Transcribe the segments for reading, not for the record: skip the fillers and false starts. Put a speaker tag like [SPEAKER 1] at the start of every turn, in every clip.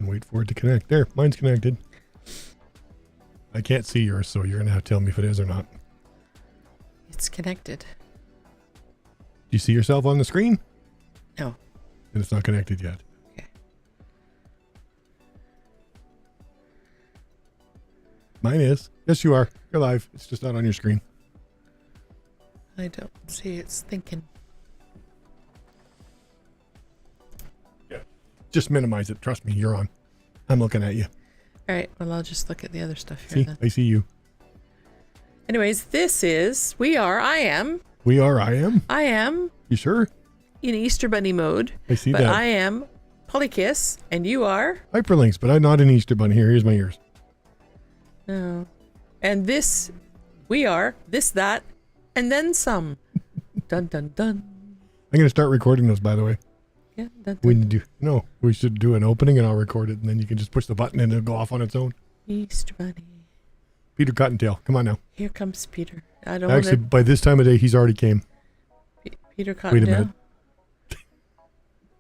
[SPEAKER 1] And wait for it to connect. There, mine's connected. I can't see yours, so you're going to have to tell me if it is or not.
[SPEAKER 2] It's connected.
[SPEAKER 1] Do you see yourself on the screen?
[SPEAKER 2] No.
[SPEAKER 1] And it's not connected yet.
[SPEAKER 2] Okay.
[SPEAKER 1] Mine is. Yes, you are. You're live. It's just not on your screen.
[SPEAKER 2] I don't see it's thinking.
[SPEAKER 1] Yeah. Just minimize it. Trust me, you're on. I'm looking at you.
[SPEAKER 2] All right. Well, I'll just look at the other stuff here
[SPEAKER 1] See?
[SPEAKER 2] then.
[SPEAKER 1] I see you.
[SPEAKER 2] Anyways, I am
[SPEAKER 1] You sure?
[SPEAKER 2] in Easter Bunny mode.
[SPEAKER 1] I see
[SPEAKER 2] but
[SPEAKER 1] that.
[SPEAKER 2] I am Polykiss, and you are?
[SPEAKER 1] Hyperlynx, but I'm not an Easter bunny. Here's my ears.
[SPEAKER 2] No. And we are this, that, and then some. Dun, dun, dun.
[SPEAKER 1] I'm going to start recording those, by the way.
[SPEAKER 2] Yeah, dun, dun.
[SPEAKER 1] We should do an opening and I'll record it, and then you can just push the button and it'll go off on its own.
[SPEAKER 2] Easter Bunny.
[SPEAKER 1] Peter Cottontail, come on now.
[SPEAKER 2] Here comes Peter. I don't
[SPEAKER 1] Actually, by this time of day, he's already came.
[SPEAKER 2] Peter Cottontail.
[SPEAKER 1] Wait a minute.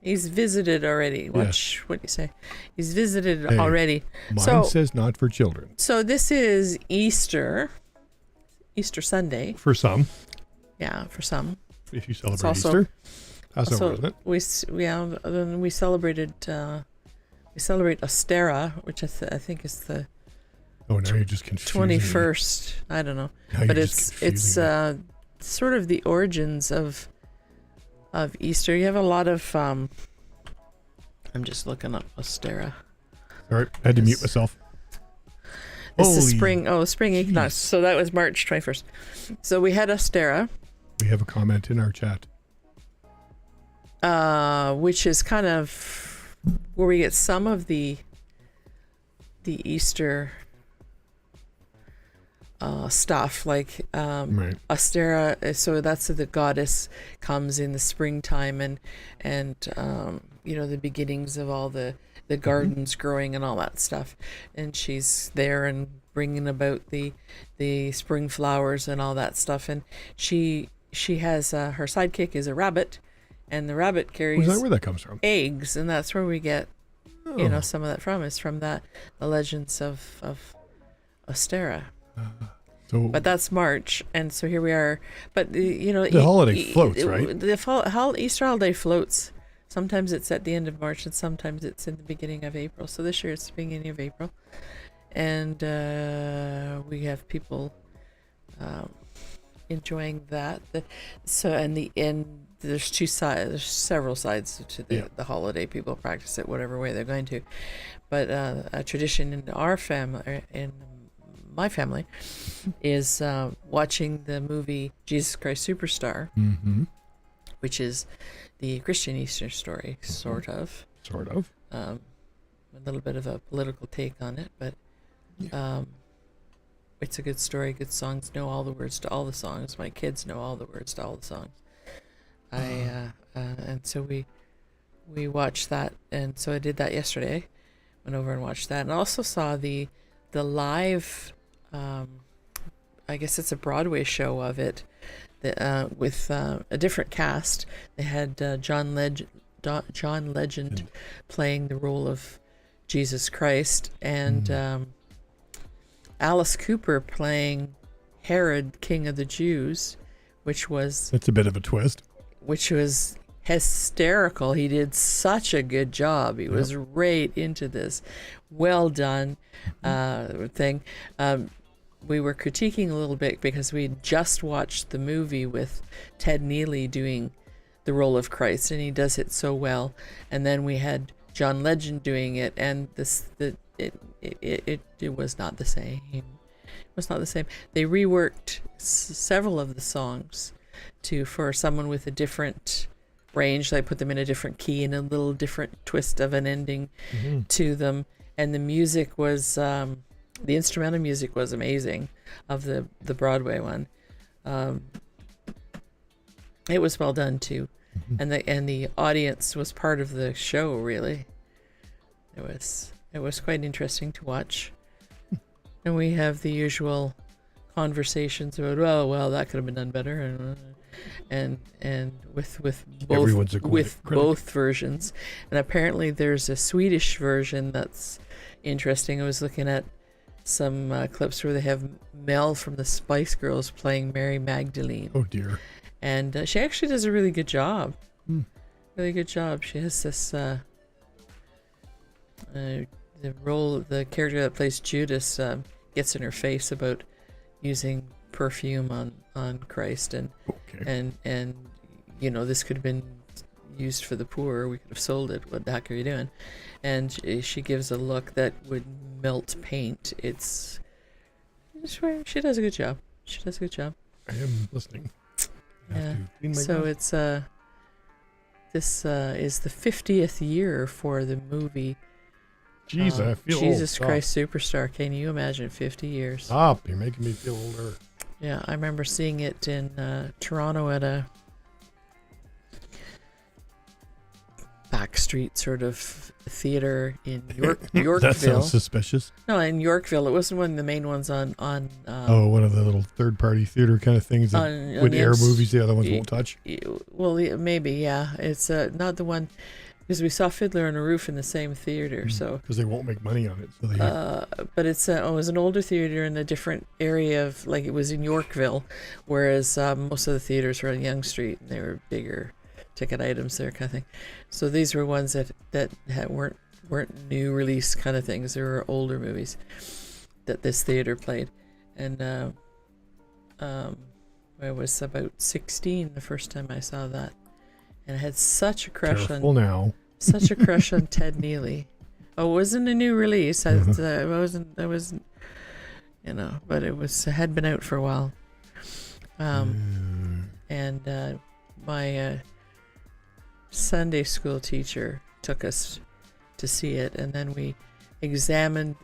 [SPEAKER 2] He's visited already. Watch what you say. He's visited already.
[SPEAKER 1] Mine says not for children.
[SPEAKER 2] So this is Easter Sunday.
[SPEAKER 1] For some.
[SPEAKER 2] Yeah, for some.
[SPEAKER 1] If you celebrate Easter. Passover, isn't it?
[SPEAKER 2] Then we celebrate Ostera, which I think is the
[SPEAKER 1] Oh, now you're just confusing
[SPEAKER 2] 21st. I don't know.
[SPEAKER 1] Now
[SPEAKER 2] But it's sort of the origins of Easter. You have a lot of I'm just looking up Ostera.
[SPEAKER 1] All right, I had to mute myself.
[SPEAKER 2] This is spring equinox. So that was March 21st. So we had Ostera.
[SPEAKER 1] We have a comment in our chat.
[SPEAKER 2] Which is kind of where we get some of the Easter stuff, like
[SPEAKER 1] Right.
[SPEAKER 2] Ostera. So that's the goddess comes in the springtime and the beginnings of all the gardens growing and all that stuff, and she's there and bringing about the spring flowers and all that stuff, and she has her sidekick is a rabbit, and the rabbit carries
[SPEAKER 1] Is that where that comes from?
[SPEAKER 2] eggs, and that's where we get some of that from, is from the legends of Ostera. But that's March, and so here we are. But
[SPEAKER 1] the holiday floats, right?
[SPEAKER 2] The Easter holiday floats. Sometimes it's at the end of March, and sometimes it's in the beginning of April. So this year it's the beginning of April, and we have people enjoying that. There's two sides. There's several sides to the holiday. People practice it whatever way they're going to, but a tradition in our family, in my family, is watching the movie Jesus Christ Superstar, which is the Christian Easter story, sort of. A little bit of a political take on it, but it's a good story, good songs. Know all the words to all the songs. My kids know all the words to all the songs. And so we watched that, and so I did that yesterday. Went over and watched that, and also saw the live. I guess it's a Broadway show of it, with a different cast. They had John Legend playing the role of Jesus Christ, and Alice Cooper playing Herod, King of the Jews,
[SPEAKER 1] That's a bit of a twist.
[SPEAKER 2] Which was hysterical. He did such a good job. He was right into this. Well done thing. We were critiquing a little bit because we just watched the movie with Ted Neely doing the role of Christ, and he does it so well. And then we had John Legend doing it, and it was not the same. It was not the same. They reworked several of the songs for someone with a different range. They put them in a different key and a little different twist of an ending to them. And the music was, the instrumental music was amazing of the Broadway one. It was well done too. And the audience was part of the show, really. It was quite interesting to watch. And we have the usual conversations about, oh well, that could have been done better, and with
[SPEAKER 1] Everyone's a
[SPEAKER 2] with
[SPEAKER 1] critic.
[SPEAKER 2] both versions. And apparently there's a Swedish version that's interesting. I was looking at some clips where they have Mel from the Spice Girls playing Mary Magdalene,
[SPEAKER 1] Oh dear.
[SPEAKER 2] and she actually does a really good job.
[SPEAKER 1] Hmm.
[SPEAKER 2] Really good job. She has this the character that plays Judas gets in her face about using perfume on Christ, and
[SPEAKER 1] Okay.
[SPEAKER 2] and this could have been used for the poor. We could have sold it. What the heck are you doing? And she gives a look that would melt paint. She does a good job. She does a good job.
[SPEAKER 1] I am listening. I have
[SPEAKER 2] Yeah.
[SPEAKER 1] to clean my
[SPEAKER 2] So
[SPEAKER 1] glass.
[SPEAKER 2] it's this is the 50th year for the movie.
[SPEAKER 1] Jeez, I feel
[SPEAKER 2] Jesus
[SPEAKER 1] old.
[SPEAKER 2] Christ Superstar. Can you imagine 50 years?
[SPEAKER 1] Stop. You're making me feel older.
[SPEAKER 2] Yeah, I remember seeing it in Toronto at a backstreet sort of theater in Yorkville.
[SPEAKER 1] That sounds suspicious.
[SPEAKER 2] No, in Yorkville. It wasn't one of the main ones on
[SPEAKER 1] One of the little third-party theater kind of things that
[SPEAKER 2] on
[SPEAKER 1] would
[SPEAKER 2] the
[SPEAKER 1] air
[SPEAKER 2] MC
[SPEAKER 1] movies the other ones won't touch.
[SPEAKER 2] Well, maybe, yeah. It's not the one, because we saw Fiddler on a Roof in the same theater. So,
[SPEAKER 1] Because they won't make money on it. So they
[SPEAKER 2] but it was an older theater in a different area of, like, it was in Yorkville, whereas most of the theaters were on Yonge Street, and they were bigger ticket items there, kind of thing. So these were ones that weren't new release kind of things. They were older movies that this theater played, and I was about 16 the first time I saw that, and I had such a crush
[SPEAKER 1] careful now.
[SPEAKER 2] such a crush on Ted Neely. Oh, it wasn't a new release. I wasn't, but it had been out for a while. And my Sunday school teacher took us to see it, and then we examined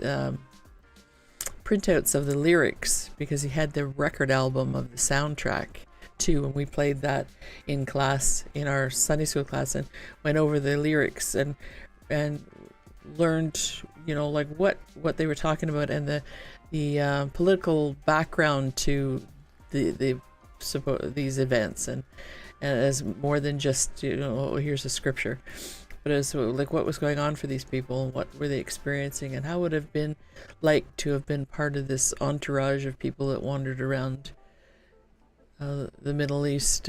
[SPEAKER 2] printouts of the lyrics, because he had the record album of the soundtrack too, and we played that in class, in our Sunday school class, and went over the lyrics and learned, like what they were talking about, and the political background to these events, and as more than just here's a scripture, but as like what was going on for these people, and what were they experiencing, and how would it have been like to have been part of this entourage of people that wandered around the Middle East,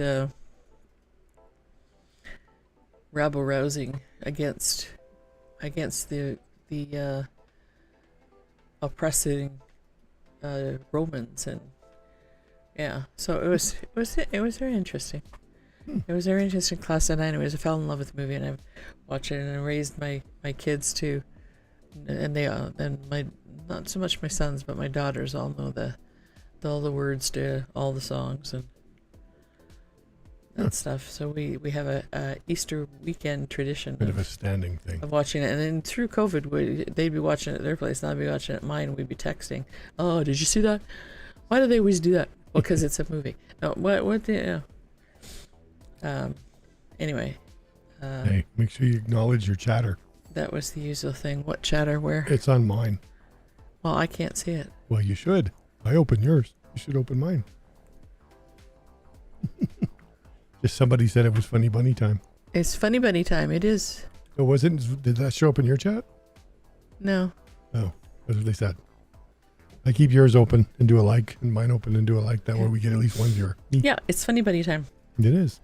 [SPEAKER 2] rabble rousing against the oppressing Romans. And yeah, so it was very interesting. It was a very interesting class. And anyways, I fell in love with the movie, and I've watched it, and I raised my kids too, and not so much my sons, but my daughters all know all the words to all the songs and that stuff. So we have a Easter weekend tradition
[SPEAKER 1] Bit of a standing thing.
[SPEAKER 2] of watching it, and then through COVID, they'd be watching it at their place, and I'd be watching it at mine. We'd be texting, "Oh, did you see that? Why do they always do that?" Well, because it's a movie. No, what the anyway.
[SPEAKER 1] Hey, make sure you acknowledge your chatter.
[SPEAKER 2] That was the usual thing. What chatter? Where?
[SPEAKER 1] It's on mine.
[SPEAKER 2] Well, I can't see it.
[SPEAKER 1] Well, you should. I open yours. You should open mine. Just somebody said it was Funny Bunny time.
[SPEAKER 2] It's Funny Bunny time. It is.
[SPEAKER 1] It wasn't. Did that show up in your chat?
[SPEAKER 2] No.
[SPEAKER 1] Oh, that's what they said. I keep yours open and do a like, and mine open and do a like. That way we get at least one viewer.
[SPEAKER 2] Yeah, it's Funny Bunny time.
[SPEAKER 1] It is.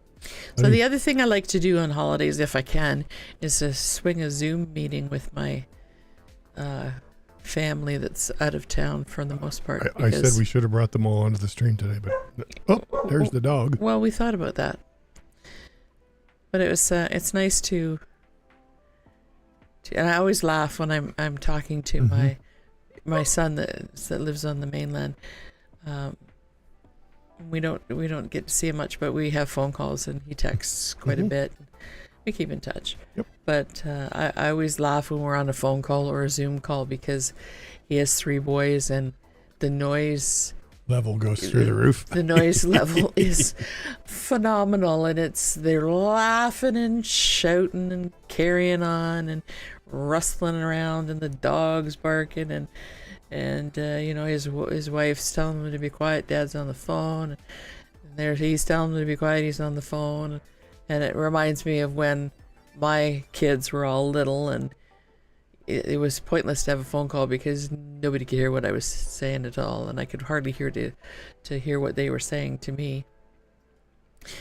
[SPEAKER 2] So the other thing I like to do on holidays, if I can, is to swing a Zoom meeting with my family that's out of town for the most part.
[SPEAKER 1] I said we should have brought them all onto the stream today, but there's the dog.
[SPEAKER 2] Well, we thought about that, but it was it's nice to and I always laugh when I'm talking to my son that lives on the mainland. We don't get to see him much, but we have phone calls, and he texts quite a bit. We keep in touch.
[SPEAKER 1] Yep.
[SPEAKER 2] But I always laugh when we're on a phone call or a Zoom call, because he has 3 boys, and the noise
[SPEAKER 1] level goes through the roof.
[SPEAKER 2] The noise level is phenomenal, and they're laughing and shouting and carrying on and rustling around, and the dog's barking, and his wife's telling him to be quiet. Dad's on the phone, and he's telling him to be quiet. He's on the phone, and it reminds me of when my kids were all little, and it was pointless to have a phone call because nobody could hear what I was saying at all, and I could hardly hear to hear what they were saying to me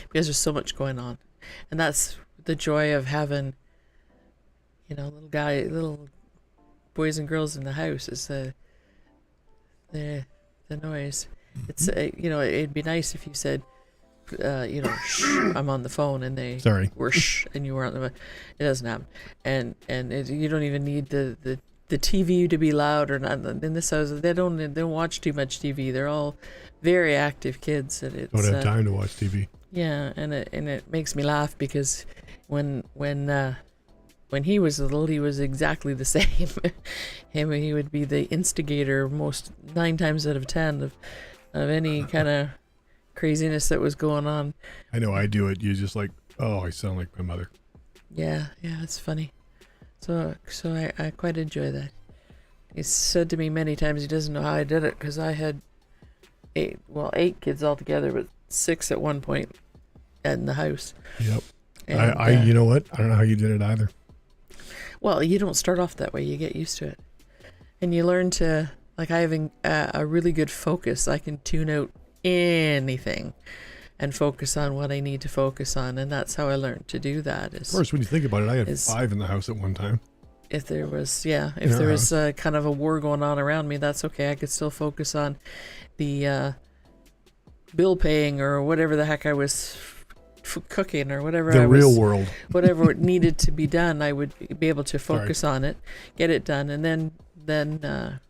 [SPEAKER 2] because there's so much going on. And that's the joy of having, little boys and girls in the house, is the noise. It's it'd be nice if you said, shh, I'm on the phone, and they were shh, and you were on the phone. It doesn't happen, and you don't even need the TV to be loud or not. In this house, they don't watch too much TV. They're all very active kids, and it's
[SPEAKER 1] don't have time to watch TV.
[SPEAKER 2] Yeah, and it makes me laugh because when he was little, he was exactly the same. He would be the instigator 9 times out of 10 of any kind of craziness that was going on.
[SPEAKER 1] I know I do it. You just like, oh, I sound like my mother.
[SPEAKER 2] Yeah, it's funny. So I quite enjoy that. He's said to me many times he doesn't know how I did it because I had 8 kids altogether, but 6 at one point in the house.
[SPEAKER 1] Yep. And, you know what? I don't know how you did it either.
[SPEAKER 2] Well, you don't start off that way. You get used to it. And you learn to, like, I have a really good focus. I can tune out anything and focus on what I need to focus on, and that's how I learned to do that.
[SPEAKER 1] Of course, when you think about it, I had 5 in the house at one time.
[SPEAKER 2] If there was kind of a war going on around me, that's okay. I could still focus on the bill paying or whatever the heck I was cooking or whatever.
[SPEAKER 1] The real world.
[SPEAKER 2] Whatever needed to be done, I would be able to focus on it, get it done, and then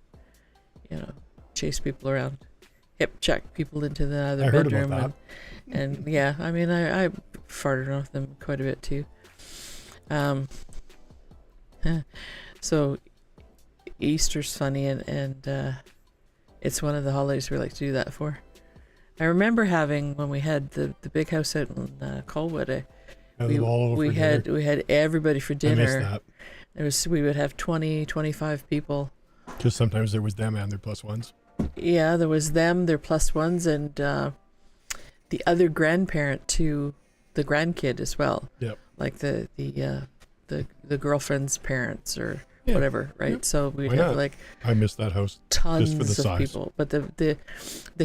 [SPEAKER 2] chase people around. Hip check people into the other bedroom.
[SPEAKER 1] Heard about that.
[SPEAKER 2] And yeah, I mean, I farted off them quite a bit too. So Easter's funny, and it's one of the holidays we like to do that for. I remember having, when we had the big house out in Colwood, we had everybody for dinner.
[SPEAKER 1] I missed that.
[SPEAKER 2] We would have 20, 25 people.
[SPEAKER 1] Just sometimes there was them and their plus ones.
[SPEAKER 2] Yeah, there was them, their plus ones, and the other grandparent to the grandkid as well.
[SPEAKER 1] Yep.
[SPEAKER 2] Like the girlfriend's parents or whatever, right? Yep. So we'd have like,
[SPEAKER 1] I missed that house.
[SPEAKER 2] Tons
[SPEAKER 1] just for the
[SPEAKER 2] of
[SPEAKER 1] size.
[SPEAKER 2] People, but the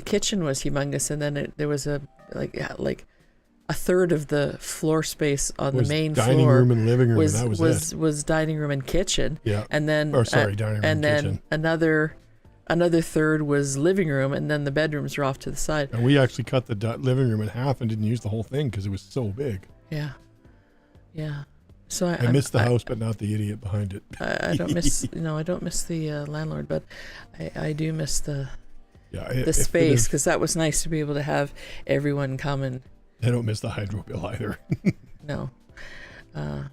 [SPEAKER 2] kitchen was humongous, and then there was a third of the floor space on the main floor.
[SPEAKER 1] Dining room and living room, and that
[SPEAKER 2] was dining room and kitchen.
[SPEAKER 1] Yeah.
[SPEAKER 2] And then
[SPEAKER 1] dining room and kitchen.
[SPEAKER 2] Another third was living room, and then the bedrooms were off to the side.
[SPEAKER 1] And we actually cut the living room in half and didn't use the whole thing because it was so big.
[SPEAKER 2] Yeah. So
[SPEAKER 1] I missed the house, but not the idiot behind it.
[SPEAKER 2] I don't miss the landlord, but I do miss the space, because that was nice to be able to have everyone come and.
[SPEAKER 1] I don't miss the hydro bill either.
[SPEAKER 2] No. It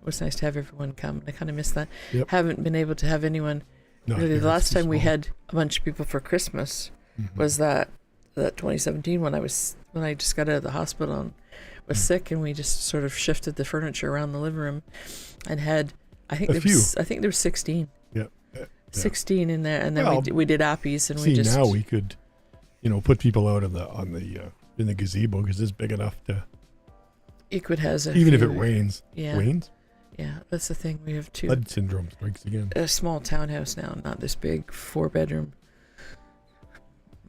[SPEAKER 2] was nice to have everyone come. I kind of miss that.
[SPEAKER 1] Yep.
[SPEAKER 2] Haven't been able to have anyone.
[SPEAKER 1] No,
[SPEAKER 2] really, the last time we had a bunch of people for Christmas was that 2017 when I just got out of the hospital and was sick, and we just sort of shifted the furniture around the living room and had I think there was 16.
[SPEAKER 1] Yeah.
[SPEAKER 2] 16 in there, and then we did appies, and we just
[SPEAKER 1] now we could, put people out in the gazebo because it's big enough to.
[SPEAKER 2] It could have
[SPEAKER 1] even if it rains.
[SPEAKER 2] Yeah.
[SPEAKER 1] Rains.
[SPEAKER 2] Yeah, that's the thing. We have
[SPEAKER 1] Flood syndrome strikes again.
[SPEAKER 2] A small townhouse now, not this big 4-bedroom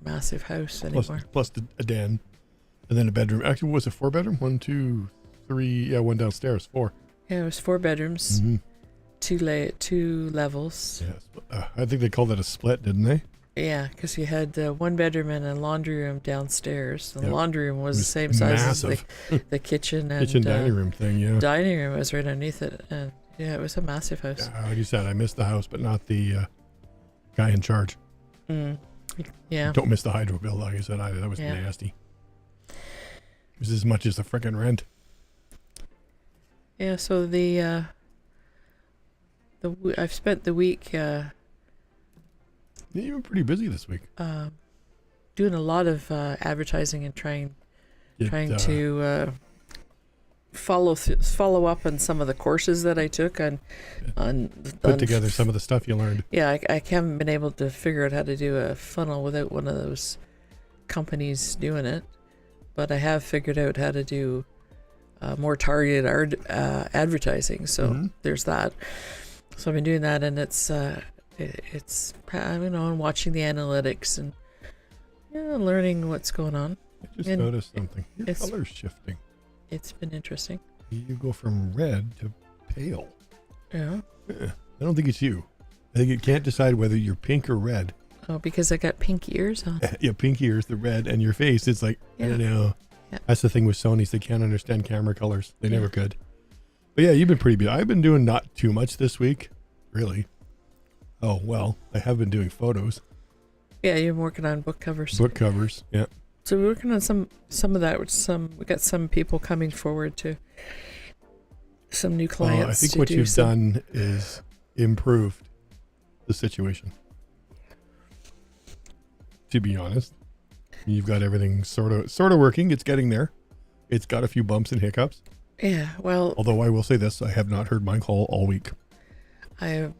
[SPEAKER 2] massive house anymore.
[SPEAKER 1] Plus a den, and then a bedroom. Actually, was it 4-bedroom? 1, 2, 3. Yeah, one downstairs. 4.
[SPEAKER 2] Yeah, it was 4 bedrooms.
[SPEAKER 1] Mm-hmm.
[SPEAKER 2] 2 levels.
[SPEAKER 1] Yeah, I think they called it a split, didn't they?
[SPEAKER 2] Yeah, because you had 1 bedroom and a laundry room downstairs. The laundry room was the same size
[SPEAKER 1] massive.
[SPEAKER 2] as the kitchen and
[SPEAKER 1] dining room thing. Yeah,
[SPEAKER 2] dining room was right underneath it, and it was a massive house.
[SPEAKER 1] Yeah, like you said, I missed the house, but not the guy in charge.
[SPEAKER 2] Yeah,
[SPEAKER 1] don't miss the hydro bill, like I said either. That was nasty. It was as much as the frickin' rent.
[SPEAKER 2] Yeah, so I've spent the week.
[SPEAKER 1] You've been pretty busy this week.
[SPEAKER 2] doing a lot of advertising and trying to follow up on some of the courses that I took on
[SPEAKER 1] put together some of the stuff you learned.
[SPEAKER 2] Yeah, I haven't been able to figure out how to do a funnel without one of those companies doing it, but I have figured out how to do more targeted advertising. So there's that. So I've been doing that, and it's I'm watching the analytics and learning what's going on.
[SPEAKER 1] I just noticed something. Your color's shifting.
[SPEAKER 2] It's been interesting.
[SPEAKER 1] You go from red to pale.
[SPEAKER 2] Yeah.
[SPEAKER 1] I don't think it's you. I think it can't decide whether you're pink or red.
[SPEAKER 2] Oh, because I got pink ears on.
[SPEAKER 1] Yeah, pink ears, the red, and your face. It's like, I don't know. Yeah. That's the thing with Sony's. They can't understand camera colors. They never could. But yeah, you've been pretty busy. I've been doing not too much this week, really. Oh, well, I have been doing photos.
[SPEAKER 2] Yeah, you're working on book covers.
[SPEAKER 1] Book covers, yeah.
[SPEAKER 2] So we're working on some of that. We got some people coming forward to some new clients.
[SPEAKER 1] I think what you've done is improved the situation. To be honest, you've got everything sort of working. It's getting there. It's got a few bumps and hiccups.
[SPEAKER 2] Yeah, well.
[SPEAKER 1] Although I will say this, I have not heard mine call all week.
[SPEAKER 2] Working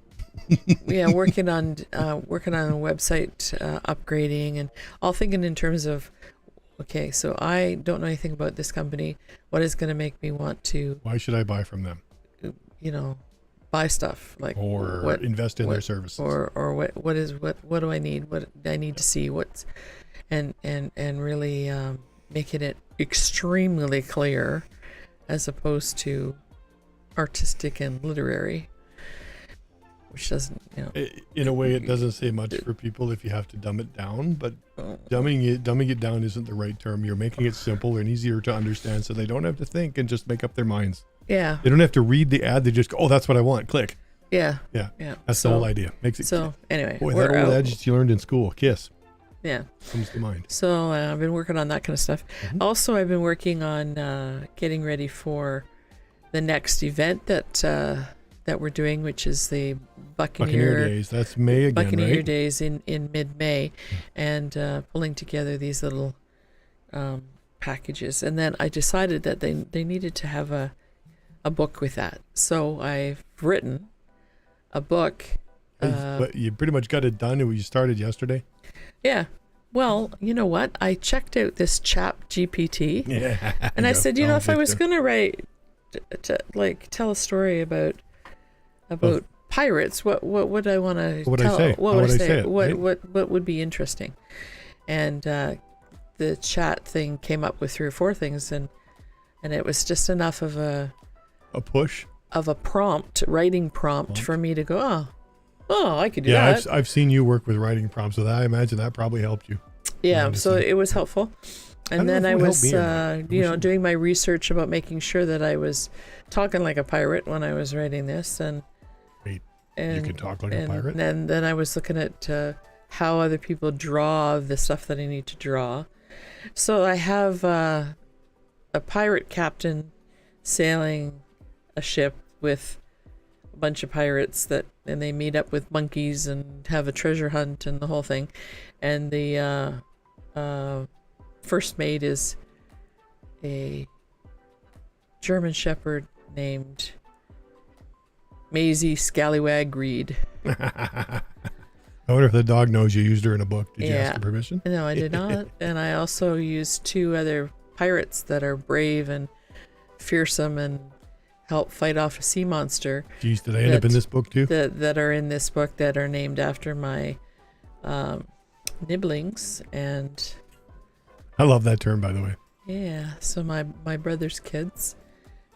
[SPEAKER 2] on a website upgrading, and all thinking in terms of, okay, so I don't know anything about this company. What is going to make me want to?
[SPEAKER 1] Why should I buy from them?
[SPEAKER 2] Buy stuff
[SPEAKER 1] or invest in their services,
[SPEAKER 2] or what do I need? What I need to see? And really making it extremely clear, as opposed to artistic and literary. Which doesn't,
[SPEAKER 1] in a way, it doesn't say much for people if you have to dumb it down. But dumbing it down isn't the right term. You're making it simple and easier to understand, so they don't have to think and just make up their minds.
[SPEAKER 2] Yeah.
[SPEAKER 1] They don't have to read the ad. They just go, "Oh, that's what I want." Click.
[SPEAKER 2] Yeah.
[SPEAKER 1] Yeah. That's the whole idea. Makes it.
[SPEAKER 2] So anyway,
[SPEAKER 1] boy, that old adage you learned in school, kiss.
[SPEAKER 2] Yeah.
[SPEAKER 1] Comes to mind.
[SPEAKER 2] So I've been working on that kind of stuff. Also, I've been working on getting ready for the next event that we're doing, which is the Buccaneer
[SPEAKER 1] Days. That's May again,
[SPEAKER 2] Buccaneer
[SPEAKER 1] right?
[SPEAKER 2] Days in mid-May, and pulling together these little packages. And then I decided that they needed to have a book with that. So I've written a book.
[SPEAKER 1] But you pretty much got it done. You started yesterday.
[SPEAKER 2] Yeah. Well, you know what? I checked out this Chat GPT. Yeah. And I said, if I was going to write, tell a story about pirates, what would I want to tell? What would I say? What would be interesting? And the chat thing came up with 3 or 4 things, and it was just enough of a
[SPEAKER 1] push
[SPEAKER 2] of a writing prompt for me to go, oh, I could do that.
[SPEAKER 1] Yeah, I've seen you work with writing prompts, so I imagine that probably helped you.
[SPEAKER 2] Yeah, so it was helpful. And then I was, doing my research about making sure that I was talking like a pirate when I was writing this, and
[SPEAKER 1] you can talk like a pirate.
[SPEAKER 2] And then I was looking at how other people draw the stuff that I need to draw. So I have a pirate captain sailing a ship with a bunch of pirates and they meet up with monkeys and have a treasure hunt and the whole thing. And the first mate is a German Shepherd named Maisie Scallywag Reed.
[SPEAKER 1] I wonder if the dog knows you used her in a book. Did you ask her permission?
[SPEAKER 2] No, I did not. And I also used 2 other pirates that are brave and fearsome and help fight off a sea monster.
[SPEAKER 1] Geez, did I end up in this book too?
[SPEAKER 2] That are in this book that are named after my nibblings. And
[SPEAKER 1] I love that term, by the way.
[SPEAKER 2] Yeah, so my brother's kids,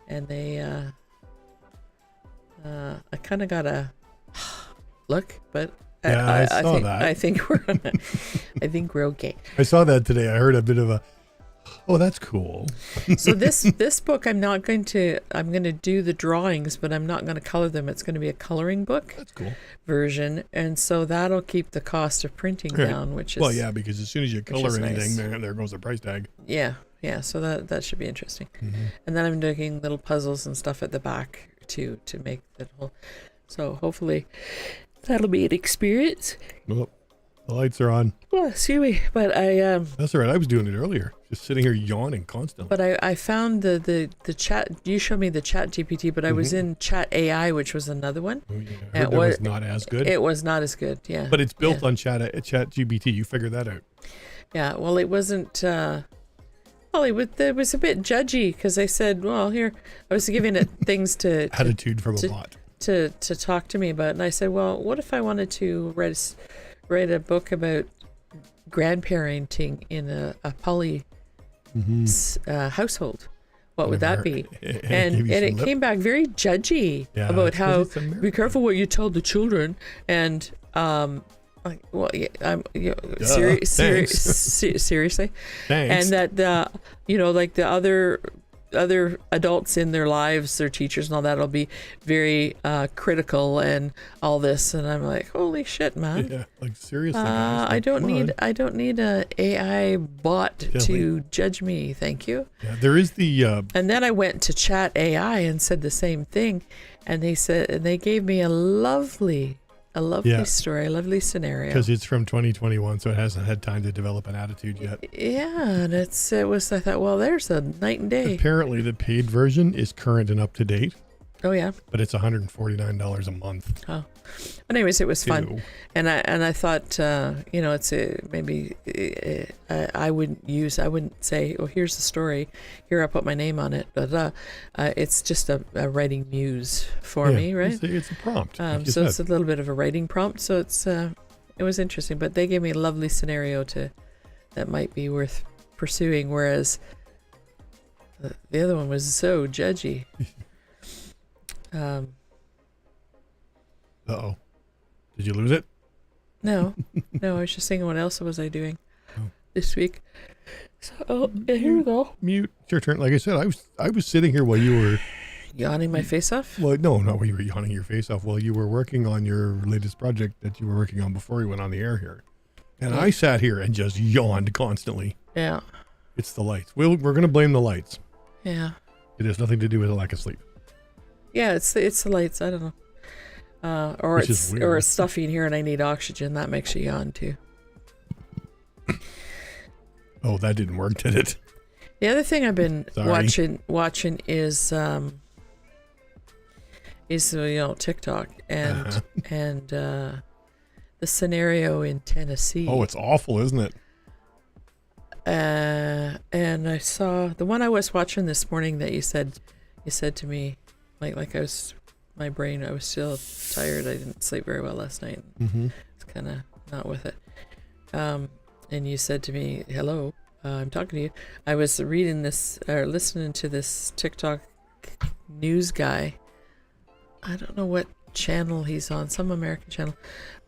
[SPEAKER 2] and they I kind of got a look, but
[SPEAKER 1] I saw that.
[SPEAKER 2] I think we're okay.
[SPEAKER 1] I saw that today. I heard a bit of a, oh, that's cool.
[SPEAKER 2] So this book, I'm going to do the drawings, but I'm not going to color them. It's going to be a coloring book.
[SPEAKER 1] That's cool.
[SPEAKER 2] Version, and so that'll keep the cost of printing down, which is
[SPEAKER 1] because as soon as you color anything, there goes the price tag.
[SPEAKER 2] Yeah. So that should be interesting. And then I'm doing little puzzles and stuff at the back to make that whole. So hopefully that'll be an experience.
[SPEAKER 1] Well, The lights are on.
[SPEAKER 2] Oh, excuse me, but
[SPEAKER 1] That's all right. I was doing it earlier, just sitting here yawning constantly.
[SPEAKER 2] But I found the chat. You showed me the Chat GPT, but I was in Chat AI, which was another one.
[SPEAKER 1] Oh, yeah. I heard that was not as good.
[SPEAKER 2] It was not as good. Yeah.
[SPEAKER 1] But it's built on Chat GPT. You figured that out.
[SPEAKER 2] Yeah. Well, it wasn't. Well, it was a bit judgy because I said, well, here I was giving it things to
[SPEAKER 1] attitude from a bot
[SPEAKER 2] to talk to me about, and I said, well, what if I wanted to write a book about grandparenting in a poly household? What would that be? And it came back very judgy about how be careful what you tell the children, and like, well, seriously,
[SPEAKER 1] thanks.
[SPEAKER 2] And that like the other adults in their lives, their teachers and all that, will be very critical and all this, and I'm like, holy shit, man!
[SPEAKER 1] Yeah, like seriously, guys,
[SPEAKER 2] I don't need a AI bot to judge me. Thank you.
[SPEAKER 1] Yeah, there is the.
[SPEAKER 2] And then I went to Chat AI and said the same thing, and they gave me a lovely story, a lovely scenario.
[SPEAKER 1] Because it's from 2021, so it hasn't had time to develop an attitude yet.
[SPEAKER 2] Yeah, and I thought, well, there's a night and day.
[SPEAKER 1] Apparently, the paid version is current and up to date.
[SPEAKER 2] Oh yeah.
[SPEAKER 1] But it's $149 a month.
[SPEAKER 2] Oh. But anyways, it was fun.
[SPEAKER 1] Ew.
[SPEAKER 2] And I thought, it's I wouldn't say, oh, here's the story, here I put my name on it. It's just a writing muse for me, right?
[SPEAKER 1] It's a prompt.
[SPEAKER 2] So it's a little bit of a writing prompt. So it was interesting. But they gave me a lovely scenario that might be worth pursuing, whereas the other one was so judgy.
[SPEAKER 1] Uh-oh. Did you lose it?
[SPEAKER 2] No, I was just thinking, what else was I doing this week? So here we go.
[SPEAKER 1] Mute. It's your turn. Like I said, I was sitting here while you were
[SPEAKER 2] yawning my face off.
[SPEAKER 1] Well, no, not while you were yawning your face off. While you were working on your latest project that you were working on before you went on the air here, and I sat here and just yawned constantly.
[SPEAKER 2] Yeah.
[SPEAKER 1] It's the lights. We're gonna blame the lights.
[SPEAKER 2] Yeah. It
[SPEAKER 1] has nothing to do with a lack of sleep.
[SPEAKER 2] Yeah, it's the lights. I don't know. Or it's stuffy in here and I need oxygen. That makes you yawn too.
[SPEAKER 1] Oh, that didn't work, did it?
[SPEAKER 2] The other thing I've been watching is TikTok and the scenario in Tennessee.
[SPEAKER 1] Oh, it's awful, isn't it?
[SPEAKER 2] And I saw the one I was watching this morning that you said to me, like I was. My brain, I was still tired. I didn't sleep very well last night.
[SPEAKER 1] Mm-hmm.
[SPEAKER 2] It's kind of not with it. And you said to me, hello, I'm talking to you. I was reading this, or listening to this TikTok news guy. I don't know what channel he's on, some American channel.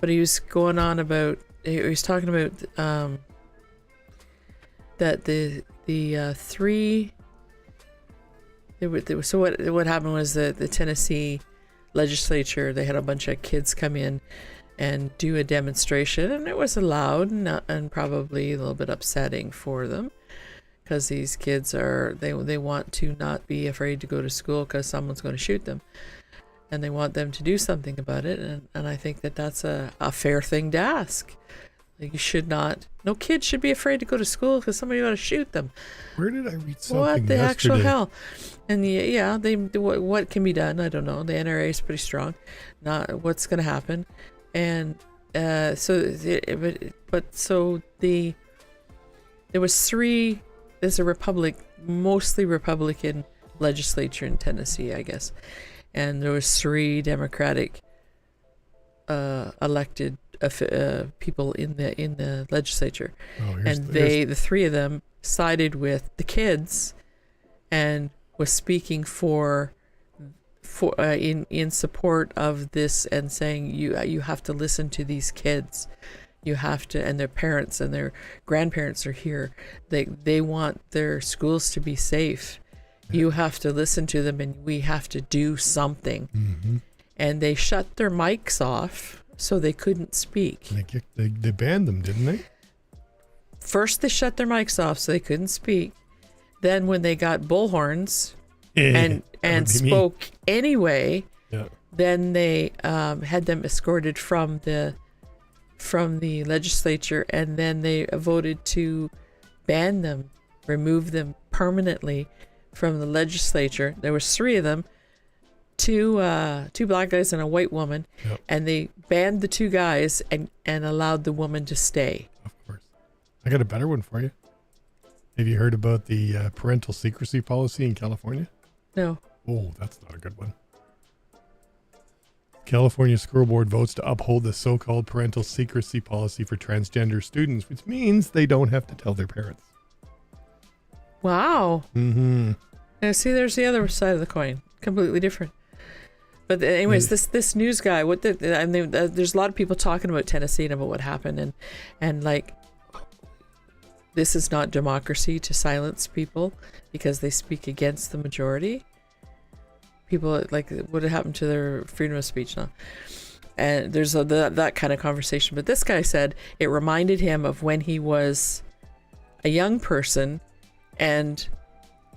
[SPEAKER 2] But he was going on about, he was talking about that the three... So what happened was the Tennessee legislature, they had a bunch of kids come in and do a demonstration, and it was loud and probably a little bit upsetting for them because these kids they want to not be afraid to go to school because someone's going to shoot them, and they want them to do something about it, and I think that's a fair thing to ask. Like, you should not. No kid should be afraid to go to school because somebody's going to shoot them.
[SPEAKER 1] Where did I read something
[SPEAKER 2] What the
[SPEAKER 1] yesterday?
[SPEAKER 2] actual hell? And what can be done? I don't know. The NRA is pretty strong. Not what's going to happen, and there was three. There's a mostly Republican legislature in Tennessee, I guess, and there was three Democratic elected people in the legislature, the three of them sided with the kids and was speaking in support of this and saying you have to listen to these kids, you have to, and their parents and their grandparents are here, they want their schools to be safe, you have to listen to them and we have to do something.
[SPEAKER 1] Mm-hmm.
[SPEAKER 2] And they shut their mics off so they couldn't speak.
[SPEAKER 1] They banned them, didn't they?
[SPEAKER 2] First, they shut their mics off so they couldn't speak. Then, when they got bullhorns and spoke anyway, then they had them escorted from the from the legislature, and then they voted to ban them, remove them permanently from the legislature. There was 3 of them, two black guys and a white woman,
[SPEAKER 1] Yep.
[SPEAKER 2] and they banned the 2 guys and allowed the woman to stay.
[SPEAKER 1] Of course. I got a better one for you. Have you heard about the parental secrecy policy in California?
[SPEAKER 2] No.
[SPEAKER 1] Oh, that's not a good one. California School Board votes to uphold the so-called parental secrecy policy for transgender students, which means they don't have to tell their parents.
[SPEAKER 2] Wow.
[SPEAKER 1] Mm-hmm.
[SPEAKER 2] Now, see, there's the other side of the coin. Completely different. But anyways, this news guy, there's a lot of people talking about Tennessee and about what happened, and like, this is not democracy to silence people because they speak against the majority. People, like, what happened to their freedom of speech now? And there's that kind of conversation. But this guy said it reminded him of when he was a young person and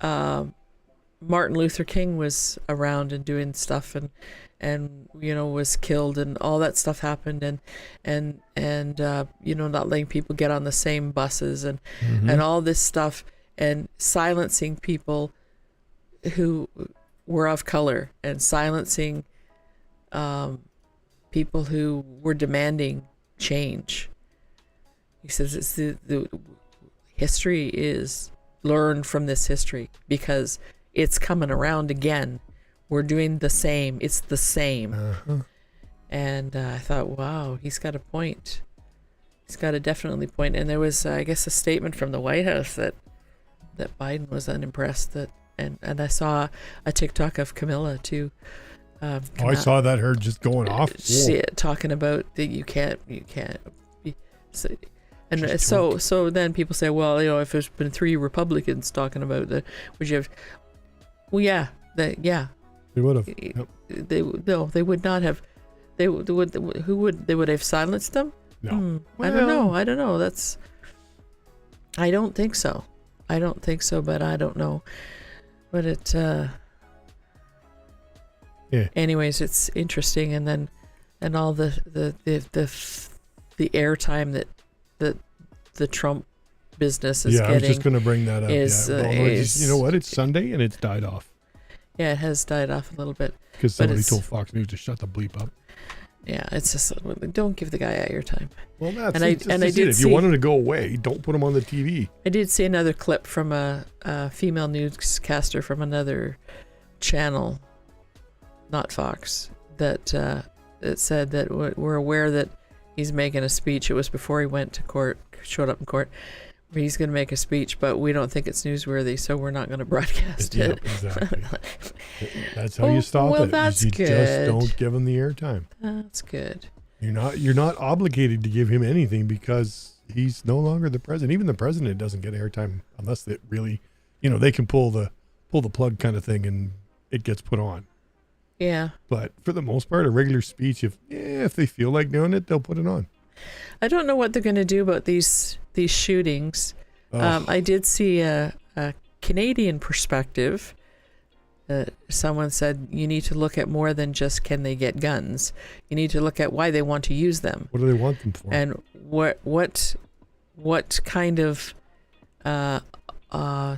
[SPEAKER 2] Martin Luther King was around and doing stuff and was killed and all that stuff happened and not letting people get on the same buses and all this stuff and silencing people who were of color and silencing people who were demanding change. He says it's the history is learned from this history because it's coming around again. We're doing the same. It's the same.
[SPEAKER 1] Uh-huh.
[SPEAKER 2] And I thought, wow, he's got a point. He's got a definitely point. And there was, I guess, a statement from the White House that Biden was unimpressed. And I saw a TikTok of Camilla too.
[SPEAKER 1] I saw that, her just going off.
[SPEAKER 2] Talking about that you can't be. And so then people say, well, if there's been 3 Republicans talking about that, would you have? Well, yeah.
[SPEAKER 1] They would have. Yep.
[SPEAKER 2] They would not have. They would have silenced them?
[SPEAKER 1] No.
[SPEAKER 2] Well, I don't know. I don't think so. But I don't know. But it.
[SPEAKER 1] Yeah.
[SPEAKER 2] Anyways, it's interesting, and all the airtime that the Trump business is getting.
[SPEAKER 1] I was just going to bring that up.
[SPEAKER 2] You
[SPEAKER 1] know what? It's Sunday and it's died off.
[SPEAKER 2] Yeah, it has died off a little bit.
[SPEAKER 1] Because somebody told Fox News to shut the bleep up.
[SPEAKER 2] Yeah, it's just, don't give the guy airtime.
[SPEAKER 1] Well, that's if you want him to go away, don't put him on the TV.
[SPEAKER 2] I did see another clip from a female newscaster from another channel, not Fox, that it said that we're aware that he's making a speech. It was before he went to court, showed up in court. He's going to make a speech, but we don't think it's newsworthy, so we're not going to broadcast it.
[SPEAKER 1] Exactly. That's how you stop it.
[SPEAKER 2] That's
[SPEAKER 1] you
[SPEAKER 2] good.
[SPEAKER 1] Just don't give him the airtime.
[SPEAKER 2] That's good.
[SPEAKER 1] You're not obligated to give him anything because he's no longer the president. Even the president doesn't get airtime unless it really, they can pull the plug kind of thing and it gets put on.
[SPEAKER 2] Yeah.
[SPEAKER 1] But for the most part, a regular speech, if they feel like doing it, they'll put it on.
[SPEAKER 2] I don't know what they're going to do about these shootings. I did see a Canadian perspective. Someone said you need to look at more than just can they get guns. You need to look at why they want to use them.
[SPEAKER 1] What do they want them for?
[SPEAKER 2] And what kind of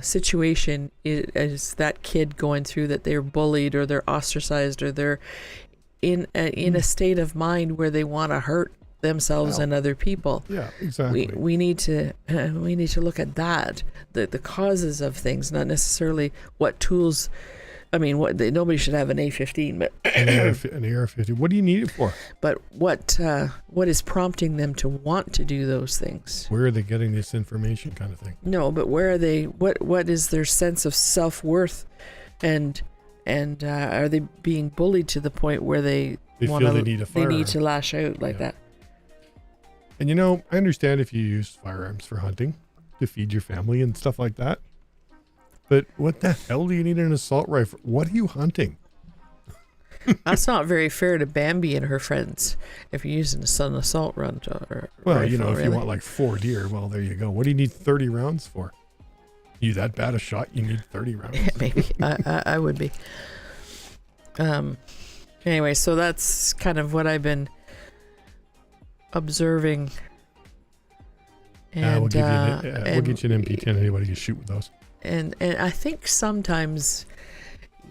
[SPEAKER 2] situation is that kid going through, that they're bullied or they're ostracized or they're in a state of mind where they want to hurt themselves and other people.
[SPEAKER 1] Yeah, exactly.
[SPEAKER 2] We need to look at that, the causes of things, not necessarily what tools. I mean, nobody should have an A-15, but
[SPEAKER 1] an AR-15. What do you need it for?
[SPEAKER 2] But what is prompting them to want to do those things?
[SPEAKER 1] Where are they getting this information, kind of thing?
[SPEAKER 2] No, but where are they? What is their sense of self-worth, and are they being bullied to the point where they
[SPEAKER 1] feel they need a firearm?
[SPEAKER 2] They need to lash out like that.
[SPEAKER 1] And I understand if you use firearms for hunting to feed your family and stuff like that. But what the hell do you need an assault rifle? What are you hunting?
[SPEAKER 2] That's not very fair to Bambi and her friends if you're using an assault rifle.
[SPEAKER 1] If you want like 4 deer, well, there you go. What do you need 30 rounds for? You that bad a shot, you need 30 rounds.
[SPEAKER 2] Yeah, maybe. I would be. Anyway, so that's kind of what I've been observing. And,
[SPEAKER 1] we'll get you an MP10 anybody can shoot with those.
[SPEAKER 2] And I think sometimes,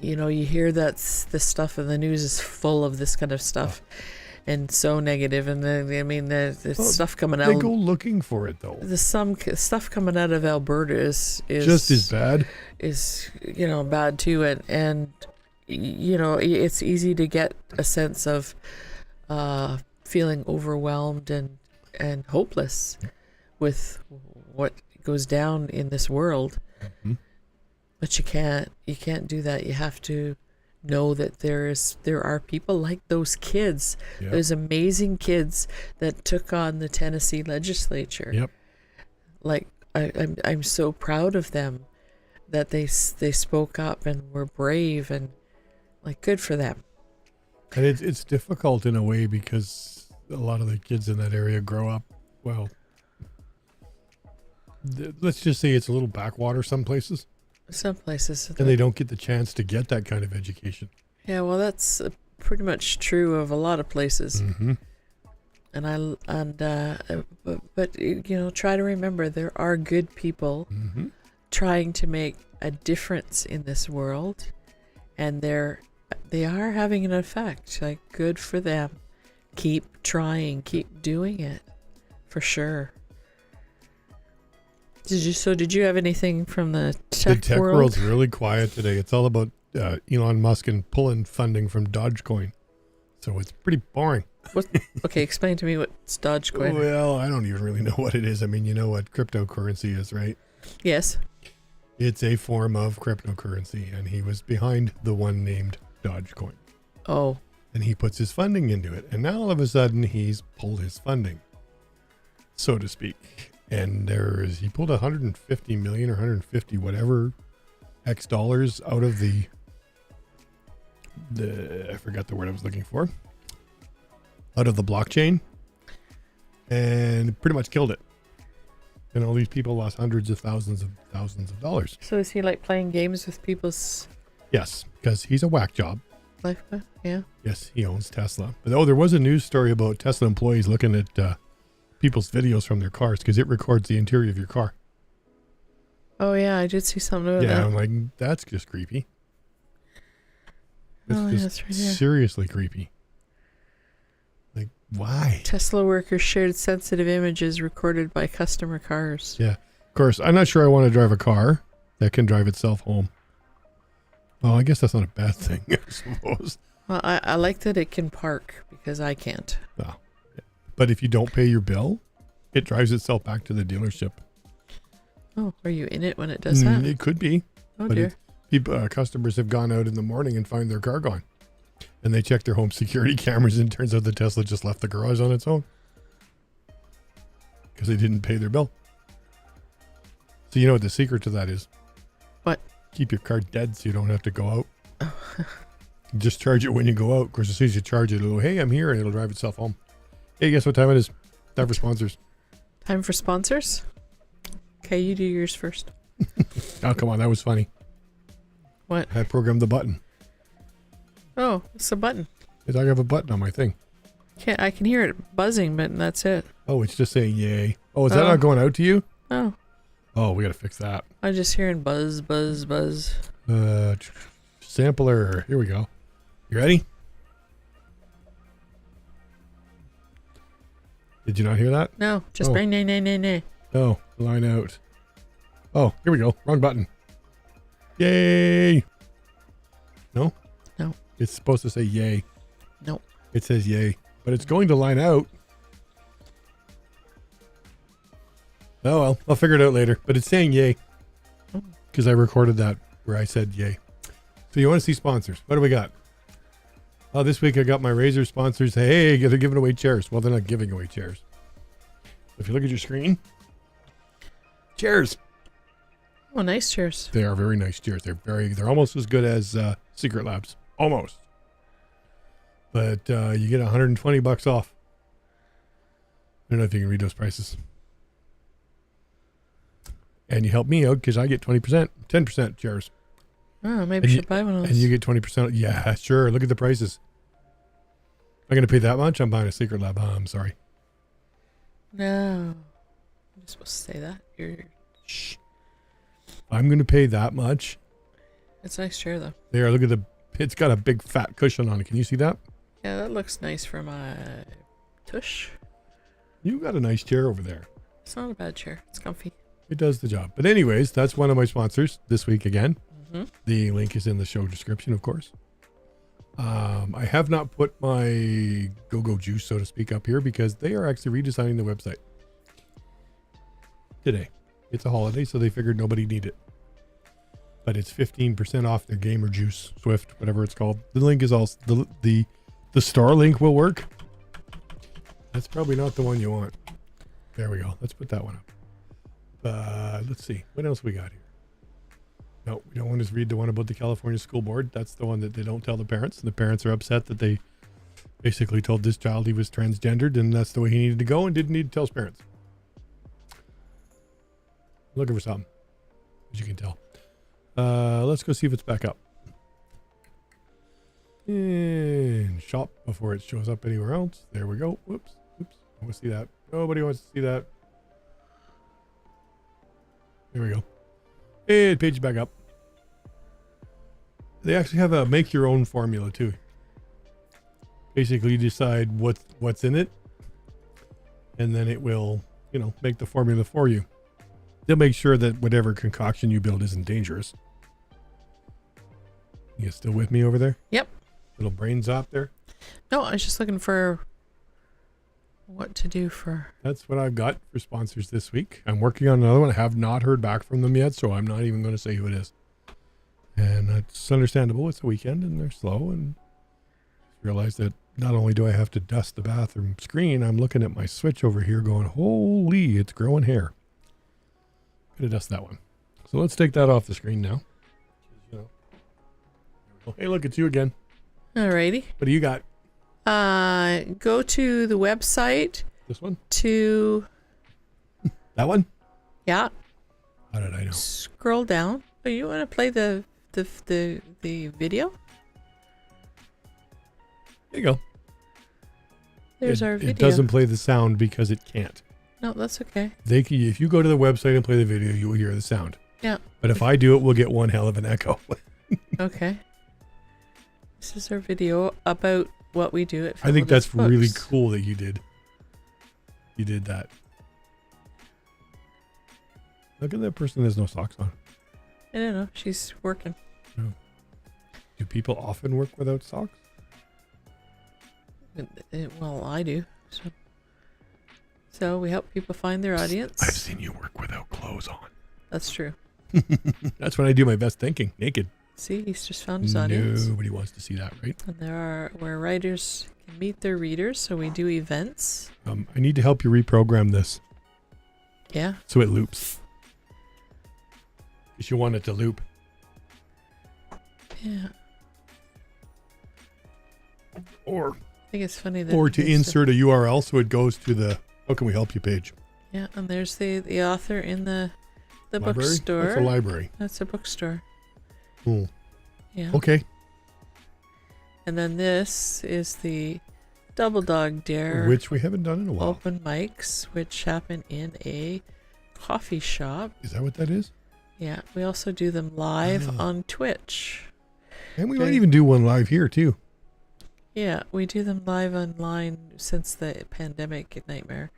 [SPEAKER 2] you hear that the stuff in the news is full of this kind of stuff, and so negative. And the stuff coming out.
[SPEAKER 1] They go looking for it though.
[SPEAKER 2] The stuff coming out of Alberta is
[SPEAKER 1] just as bad.
[SPEAKER 2] Is bad too, and it's easy to get a sense of feeling overwhelmed and hopeless with what goes down in this world. Mm-hmm. But you can't do that. You have to know that there are people like those kids, those amazing kids that took on the Tennessee legislature.
[SPEAKER 1] Yep.
[SPEAKER 2] Like I'm so proud of them that they spoke up and were brave, and like, good for them.
[SPEAKER 1] And it's difficult in a way because a lot of the kids in that area grow up, well, let's just say it's a little backwater some places. And they don't get the chance to get that kind of education.
[SPEAKER 2] Yeah, well, that's pretty much true of a lot of places.
[SPEAKER 1] Mm-hmm.
[SPEAKER 2] But try to remember there are good people trying to make a difference in this world, and they are having an effect. Like, good for them. Keep trying, keep doing it, for sure. Did you have anything from the tech world?
[SPEAKER 1] The tech world's really quiet today. It's all about Elon Musk and pulling funding from Dogecoin. So it's pretty boring.
[SPEAKER 2] Okay, explain to me what's Dogecoin.
[SPEAKER 1] Well, I don't even really know what it is. I mean, you know what cryptocurrency is, right?
[SPEAKER 2] Yes.
[SPEAKER 1] It's a form of cryptocurrency, and he was behind the one named Dogecoin.
[SPEAKER 2] Oh.
[SPEAKER 1] And he puts his funding into it. And now all of a sudden he's pulled his funding, so to speak. And he pulled 150 million or 150 whatever X dollars out of the I forgot the word I was looking for, out of the blockchain, and pretty much killed it. And all these people lost hundreds of thousands of dollars.
[SPEAKER 2] So is he like playing games with people's?
[SPEAKER 1] Yes, because he's a whack job.
[SPEAKER 2] Life, yeah.
[SPEAKER 1] Yes, he owns Tesla. But there was a news story about Tesla employees looking at people's videos from their cars because it records the interior of your car.
[SPEAKER 2] Oh yeah, I did see something about that.
[SPEAKER 1] Yeah, I'm like, that's just creepy. That's right, seriously creepy. Like, why?
[SPEAKER 2] Tesla workers shared sensitive images recorded by customer cars.
[SPEAKER 1] Yeah, of course. I'm not sure I want to drive a car that can drive itself home. Well, I guess that's not a bad thing, I suppose.
[SPEAKER 2] Well, I like that it can park because I can't.
[SPEAKER 1] Oh. But if you don't pay your bill, it drives itself back to the dealership.
[SPEAKER 2] Oh, are you in it when it does that?
[SPEAKER 1] It could be.
[SPEAKER 2] Oh, dear.
[SPEAKER 1] Customers have gone out in the morning and find their car gone. And they check their home security cameras, and it turns out the Tesla just left the garage on its own. Because they didn't pay their bill. So you know what the secret to that is?
[SPEAKER 2] What?
[SPEAKER 1] Keep your car dead so you don't have to go out. Just charge it when you go out. Of course, as soon as you charge it, it'll go, hey, I'm here, and it'll drive itself home. Hey, guess what time it is? Time for sponsors.
[SPEAKER 2] Time for sponsors? Okay, you do yours first.
[SPEAKER 1] Oh, come on. That was funny.
[SPEAKER 2] What?
[SPEAKER 1] I programmed the button.
[SPEAKER 2] Oh, it's a button.
[SPEAKER 1] I have a button on my thing.
[SPEAKER 2] I can hear it buzzing, but that's it.
[SPEAKER 1] Oh, it's just saying yay. Oh, is that not going out to you?
[SPEAKER 2] Oh.
[SPEAKER 1] Oh, we got to fix that.
[SPEAKER 2] I'm just hearing buzz, buzz, buzz.
[SPEAKER 1] Sampler. Here we go. You ready? Did you not hear that?
[SPEAKER 2] No, just nay, nay, nay, nay, nay.
[SPEAKER 1] No, line out. Oh, here we go. Wrong button. Yay. No?
[SPEAKER 2] No.
[SPEAKER 1] It's supposed to say yay.
[SPEAKER 2] No.
[SPEAKER 1] It says yay, but it's going to line out. Oh, well, I'll figure it out later, but it's saying yay because I recorded that where I said yay. So you want to see sponsors? What do we got? Oh, this week I got my Razor sponsors. Hey, they're giving away chairs. Well, they're not giving away chairs. If you look at your screen, chairs.
[SPEAKER 2] Oh, nice chairs.
[SPEAKER 1] They are very nice chairs. They're almost as good as Secret Labs. Almost. But you get $120 off. I don't know if you can read those prices. And you help me out because I get 20%, 10% chairs.
[SPEAKER 2] Oh, maybe you should buy one of those.
[SPEAKER 1] And you get 20%. Yeah, sure. Look at the prices. I'm going to pay that much? I'm buying a Secret Lab. Oh, I'm sorry.
[SPEAKER 2] No. You're supposed to say that.
[SPEAKER 1] Shh. I'm going to pay that much.
[SPEAKER 2] It's a nice chair, though.
[SPEAKER 1] There, look at it's got a big fat cushion on it. Can you see that?
[SPEAKER 2] Yeah, that looks nice for my tush.
[SPEAKER 1] You got a nice chair over there.
[SPEAKER 2] It's not a bad chair. It's comfy.
[SPEAKER 1] It does the job. But anyways, that's one of my sponsors this week again.
[SPEAKER 2] Mm-hmm.
[SPEAKER 1] The link is in the show description, of course. I have not put my go-go juice, so to speak, up here because they are actually redesigning the website today. It's a holiday, so they figured nobody need it. But it's 15% off their Gamer Juice, Swift, whatever it's called. The link is also the star link will work. That's probably not the one you want. There we go. Let's put that one up. Let's see. What else we got here? No, we don't want to read the one about the California School Board. That's the one that they don't tell the parents. The parents are upset that they basically told this child he was transgendered and that's the way he needed to go and didn't need to tell his parents. Looking for something, as you can tell. Let's go see if it's back up. And shop before it shows up anywhere else. There we go. Whoops. Oops. I want to see that. Nobody wants to see that. There we go. And page back up. They actually have a make your own formula too. Basically, you decide what's in it, and then it will, make the formula for you. They'll make sure that whatever concoction you build isn't dangerous. You still with me over there?
[SPEAKER 2] Yep.
[SPEAKER 1] Little brain zop there.
[SPEAKER 2] No, I was just looking for what to do for.
[SPEAKER 1] That's what I've got for sponsors this week. I'm working on another one. I have not heard back from them yet, so I'm not even going to say who it is. And it's understandable. It's a weekend and they're slow, and realize that not only do I have to dust the bathroom screen, I'm looking at my switch over here going, holy, it's growing hair. Gonna dust that one. So let's take that off the screen now. Hey, look, it's you again.
[SPEAKER 2] Alrighty.
[SPEAKER 1] What do you got?
[SPEAKER 2] Go to the website.
[SPEAKER 1] This one?
[SPEAKER 2] To
[SPEAKER 1] that one?
[SPEAKER 2] Yeah.
[SPEAKER 1] How did I know?
[SPEAKER 2] Scroll down. Oh, you want to play the video?
[SPEAKER 1] There you go.
[SPEAKER 2] There's our video.
[SPEAKER 1] It doesn't play the sound because it can't.
[SPEAKER 2] No, that's okay.
[SPEAKER 1] If you go to the website and play the video, you will hear the sound.
[SPEAKER 2] Yeah.
[SPEAKER 1] But if I do it, we'll get one hell of an echo.
[SPEAKER 2] Okay. This is our video about what we do at
[SPEAKER 1] I think that's
[SPEAKER 2] Books.
[SPEAKER 1] really cool that you did. You did that. Look at that person that has no socks on.
[SPEAKER 2] I don't know. She's working.
[SPEAKER 1] No. Do people often work without socks?
[SPEAKER 2] Well, I do. So we help people find their audience.
[SPEAKER 1] I've seen you work without clothes on.
[SPEAKER 2] That's true.
[SPEAKER 1] That's when I do my best thinking. Naked.
[SPEAKER 2] See, he's just found his audience.
[SPEAKER 1] Nobody wants to see that, right?
[SPEAKER 2] And where writers can meet their readers, so we do events.
[SPEAKER 1] I need to help you reprogram this.
[SPEAKER 2] Yeah.
[SPEAKER 1] So it loops. Because you want it to loop.
[SPEAKER 2] Yeah.
[SPEAKER 1] Or
[SPEAKER 2] I think it's funny that.
[SPEAKER 1] Or to insert a URL so it goes to the how can we help you page.
[SPEAKER 2] Yeah, and there's the author in the
[SPEAKER 1] Library?
[SPEAKER 2] bookstore.
[SPEAKER 1] That's a library.
[SPEAKER 2] That's a bookstore.
[SPEAKER 1] Cool.
[SPEAKER 2] Yeah.
[SPEAKER 1] Okay.
[SPEAKER 2] And then this is the Double Dog Dare,
[SPEAKER 1] Which we haven't done in a while.
[SPEAKER 2] open mics, which happen in a coffee shop.
[SPEAKER 1] Is that what that is?
[SPEAKER 2] Yeah, we also do them live on Twitch.
[SPEAKER 1] And we might even do one live here too.
[SPEAKER 2] Yeah, we do them live online since the pandemic nightmare.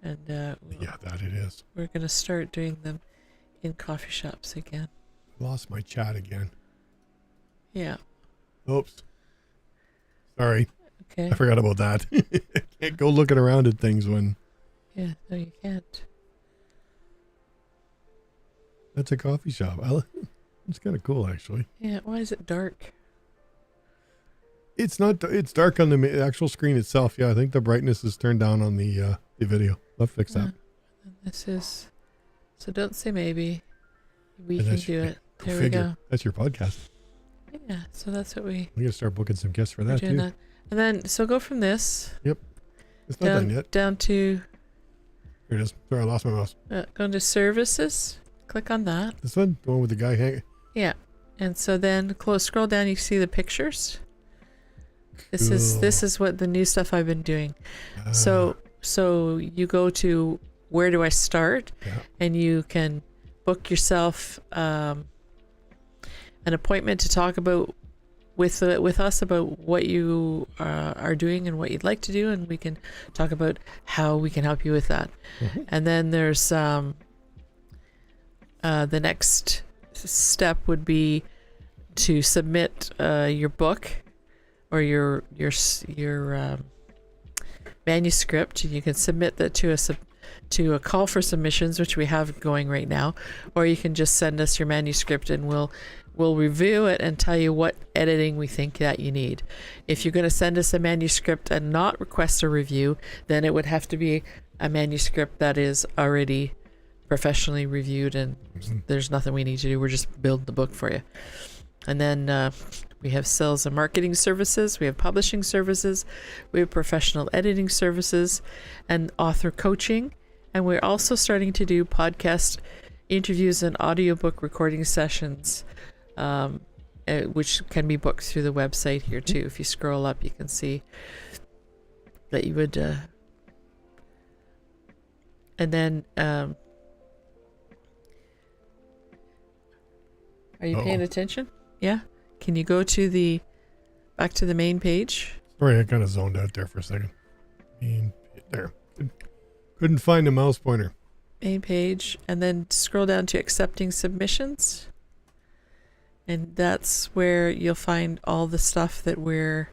[SPEAKER 2] And
[SPEAKER 1] Yeah, that it is.
[SPEAKER 2] we're going to start doing them in coffee shops again.
[SPEAKER 1] Lost my chat again.
[SPEAKER 2] Yeah.
[SPEAKER 1] Oops. Sorry.
[SPEAKER 2] Okay.
[SPEAKER 1] I forgot about that. Can't go looking around at things when...
[SPEAKER 2] Yeah, no, you can't.
[SPEAKER 1] That's a coffee shop. It's kind of cool, actually.
[SPEAKER 2] Yeah, why is it dark?
[SPEAKER 1] It's not. It's dark on the actual screen itself. Yeah, I think the brightness is turned down on the video. I'll fix that.
[SPEAKER 2] And this is... So don't say maybe. We
[SPEAKER 1] And
[SPEAKER 2] can
[SPEAKER 1] that's
[SPEAKER 2] do
[SPEAKER 1] your-
[SPEAKER 2] it.
[SPEAKER 1] Go
[SPEAKER 2] There we
[SPEAKER 1] figure.
[SPEAKER 2] go.
[SPEAKER 1] That's your podcast.
[SPEAKER 2] Yeah, so that's what we...
[SPEAKER 1] We're gonna start booking some guests for
[SPEAKER 2] We're
[SPEAKER 1] that
[SPEAKER 2] doing
[SPEAKER 1] too.
[SPEAKER 2] that. And then, so go from this
[SPEAKER 1] It's not done yet.
[SPEAKER 2] down to,
[SPEAKER 1] Here it is. Sorry, I lost my mouse.
[SPEAKER 2] go into services. Click on that.
[SPEAKER 1] This one, the one with the guy hanging.
[SPEAKER 2] Yeah. And so then scroll down, you see the pictures. This
[SPEAKER 1] Cool.
[SPEAKER 2] is what the new stuff I've been doing. So So you go to where do I start, and you can book yourself an appointment to talk about with us about what you are doing and what you'd like to do, and we can talk about how we can help you with that. And then there's the next step would be to submit your book or your manuscript. You can submit that to a call for submissions, which we have going right now, or you can just send us your manuscript and we'll review it and tell you what editing we think that you need. If you're going to send us a manuscript and not request a review, then it would have to be a manuscript that is already professionally reviewed, and there's nothing we need to do. We're just building the book for you. And then we have sales and marketing services, we have publishing services, we have professional editing services, and author coaching. And we're also starting to do podcast interviews and audiobook recording sessions, which can be booked through the website here too. If you scroll up, you can see that you would. And then, are you paying attention? Yeah. Can you go to back to the main page?
[SPEAKER 1] Sorry, I kind of zoned out there for a second. There. Couldn't find a mouse pointer.
[SPEAKER 2] Main page, and then scroll down to accepting submissions. And that's where you'll find all the stuff that we're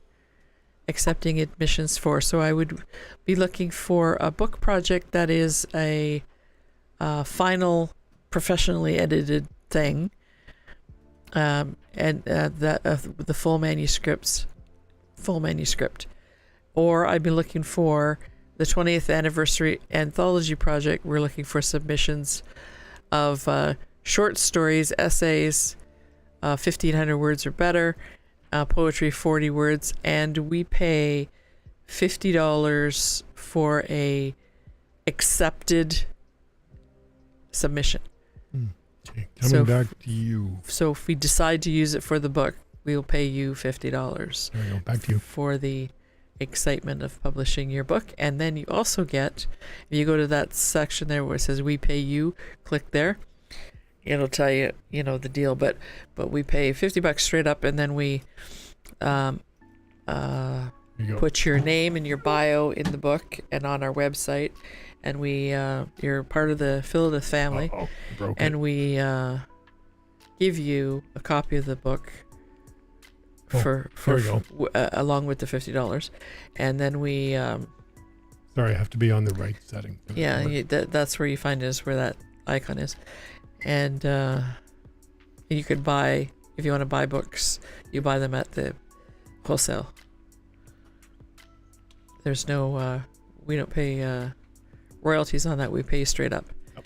[SPEAKER 2] accepting admissions for. So I would be looking for a book project that is a final professionally edited thing. And the full manuscript, or I'd be looking for the 20th anniversary anthology project. We're looking for submissions of short stories, essays, 1,500 words or better, poetry 40 words, and we pay $50 for a accepted submission.
[SPEAKER 1] Coming back to you.
[SPEAKER 2] So if we decide to use it for the book, we'll pay you $50.
[SPEAKER 1] There we go. Back to you.
[SPEAKER 2] For the excitement of publishing your book. And then you also get, if you go to that section there where it says we pay you, click there. It'll tell you, the deal, but we pay $50 straight up, and then we put your name and your bio in the book and on our website. And you're part of the Philadelphia family, and we give you a copy of the book for along with the $50, and then we.
[SPEAKER 1] Sorry, I have to be on the right setting.
[SPEAKER 2] Yeah, that's where you find it, is where that icon is, and you could buy, if you want to buy books, you buy them at the wholesale. There's no, we don't pay. Royalties on that. We pay straight up. Yep.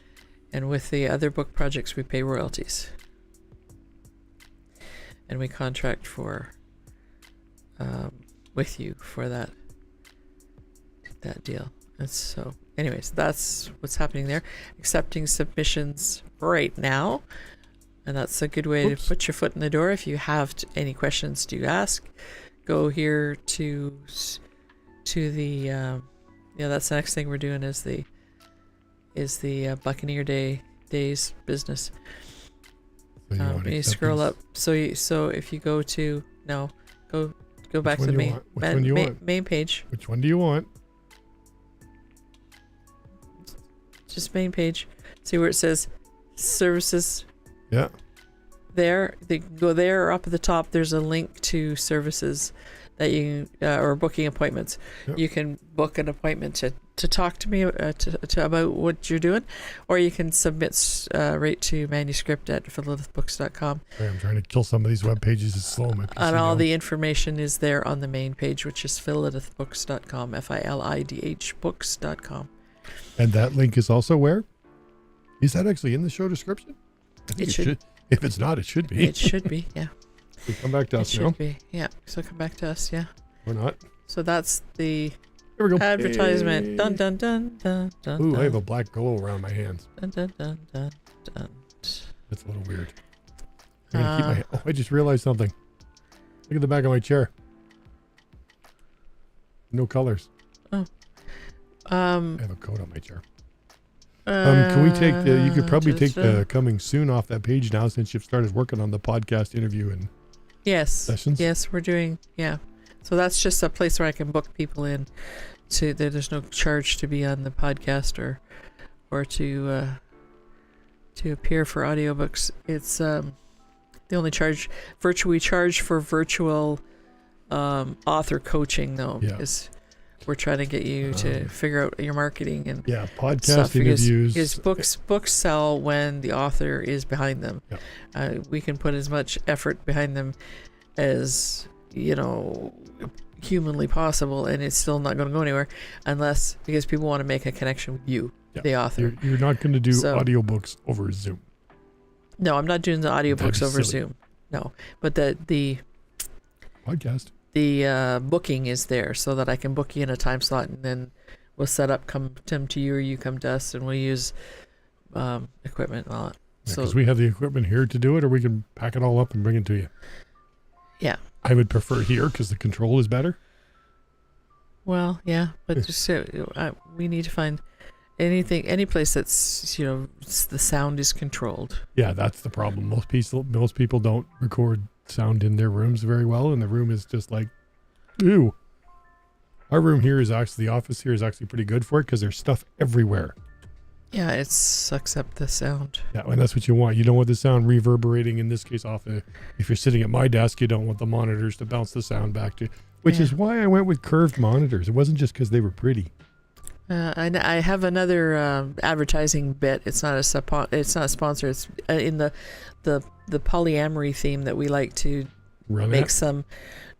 [SPEAKER 2] And with the other book projects, we pay royalties, and we contract for with you for that deal. And so anyways, that's what's happening there. Accepting submissions right now, and that's a good way to put your foot in the door. If you have any questions to ask, go here to the that's the next thing we're doing is the Buccaneer Days business. So you scroll up. So if you go to go back to the main page.
[SPEAKER 1] Which one do you want?
[SPEAKER 2] Just main page. See where it says services.
[SPEAKER 1] Yeah.
[SPEAKER 2] There, they go there, or up at the top. There's a link to services that you or booking appointments. Yep. You can book an appointment to talk to me to about what you're doing, or you can submit right to manuscript at philidithbooks.com.
[SPEAKER 1] I'm trying to kill some of these web pages. It's slow.
[SPEAKER 2] And all the information is there on the main page, which is philidithbooks.com, FILIDH books.com.
[SPEAKER 1] And that link is also where? Is that actually in the show description? I think it should. If it's not, it should be.
[SPEAKER 2] It should be, yeah.
[SPEAKER 1] So come back to us now.
[SPEAKER 2] It should be, yeah. So come back to us, yeah.
[SPEAKER 1] Or not.
[SPEAKER 2] So that's the
[SPEAKER 1] Here we go.
[SPEAKER 2] advertisement.
[SPEAKER 1] Hey.
[SPEAKER 2] Dun, dun, dun, dun, dun.
[SPEAKER 1] Ooh,
[SPEAKER 2] dun.
[SPEAKER 1] I have a black glow around my hands.
[SPEAKER 2] Dun, dun, dun, dun, dun.
[SPEAKER 1] That's a little weird. I'm gonna keep my. I just realized something. Look at the back of my chair. No colors. I have a coat on my chair. Can we take the? You could probably take the coming soon off that page now, since you've started working on the podcast interview and sessions.
[SPEAKER 2] Yes, we're doing. Yeah, so that's just a place where I can book people in. To there's no charge to be on the podcast or to appear for audiobooks. It's the only charge. We charge for virtual author coaching though, because we're trying to get you to figure out your marketing and
[SPEAKER 1] podcast
[SPEAKER 2] stuff,
[SPEAKER 1] interviews.
[SPEAKER 2] Because books sell when the author is behind them. We can put as much effort behind them as humanly possible, and it's still not going to go anywhere because people want to make a connection with you, the author.
[SPEAKER 1] You're not going to do audiobooks over Zoom.
[SPEAKER 2] No, I'm not doing the audiobooks over Zoom. No, but the
[SPEAKER 1] podcast.
[SPEAKER 2] The booking is there so that I can book you in a time slot, and then we'll set up, come to you or you come to us, and we'll use equipment and all that.
[SPEAKER 1] Because we have the equipment here to do it, or we can pack it all up and bring it to you.
[SPEAKER 2] Yeah.
[SPEAKER 1] I would prefer here because the control is better.
[SPEAKER 2] Well, yeah, but we need to find any place that's the sound is controlled.
[SPEAKER 1] Yeah, that's the problem. Most people don't record sound in their rooms very well, and the room is just like, ew. Our room here is actually, the office here is actually pretty good for it because there's stuff everywhere.
[SPEAKER 2] Yeah, it sucks up the sound.
[SPEAKER 1] Yeah, and that's what you want. You don't want the sound reverberating, in this case, if you're sitting at my desk, you don't want the monitors to bounce the sound back to you, which is why I went with curved monitors. It wasn't just because they were pretty.
[SPEAKER 2] I have another advertising bit. It's not a sponsor. It's in the polyamory theme that we like to make some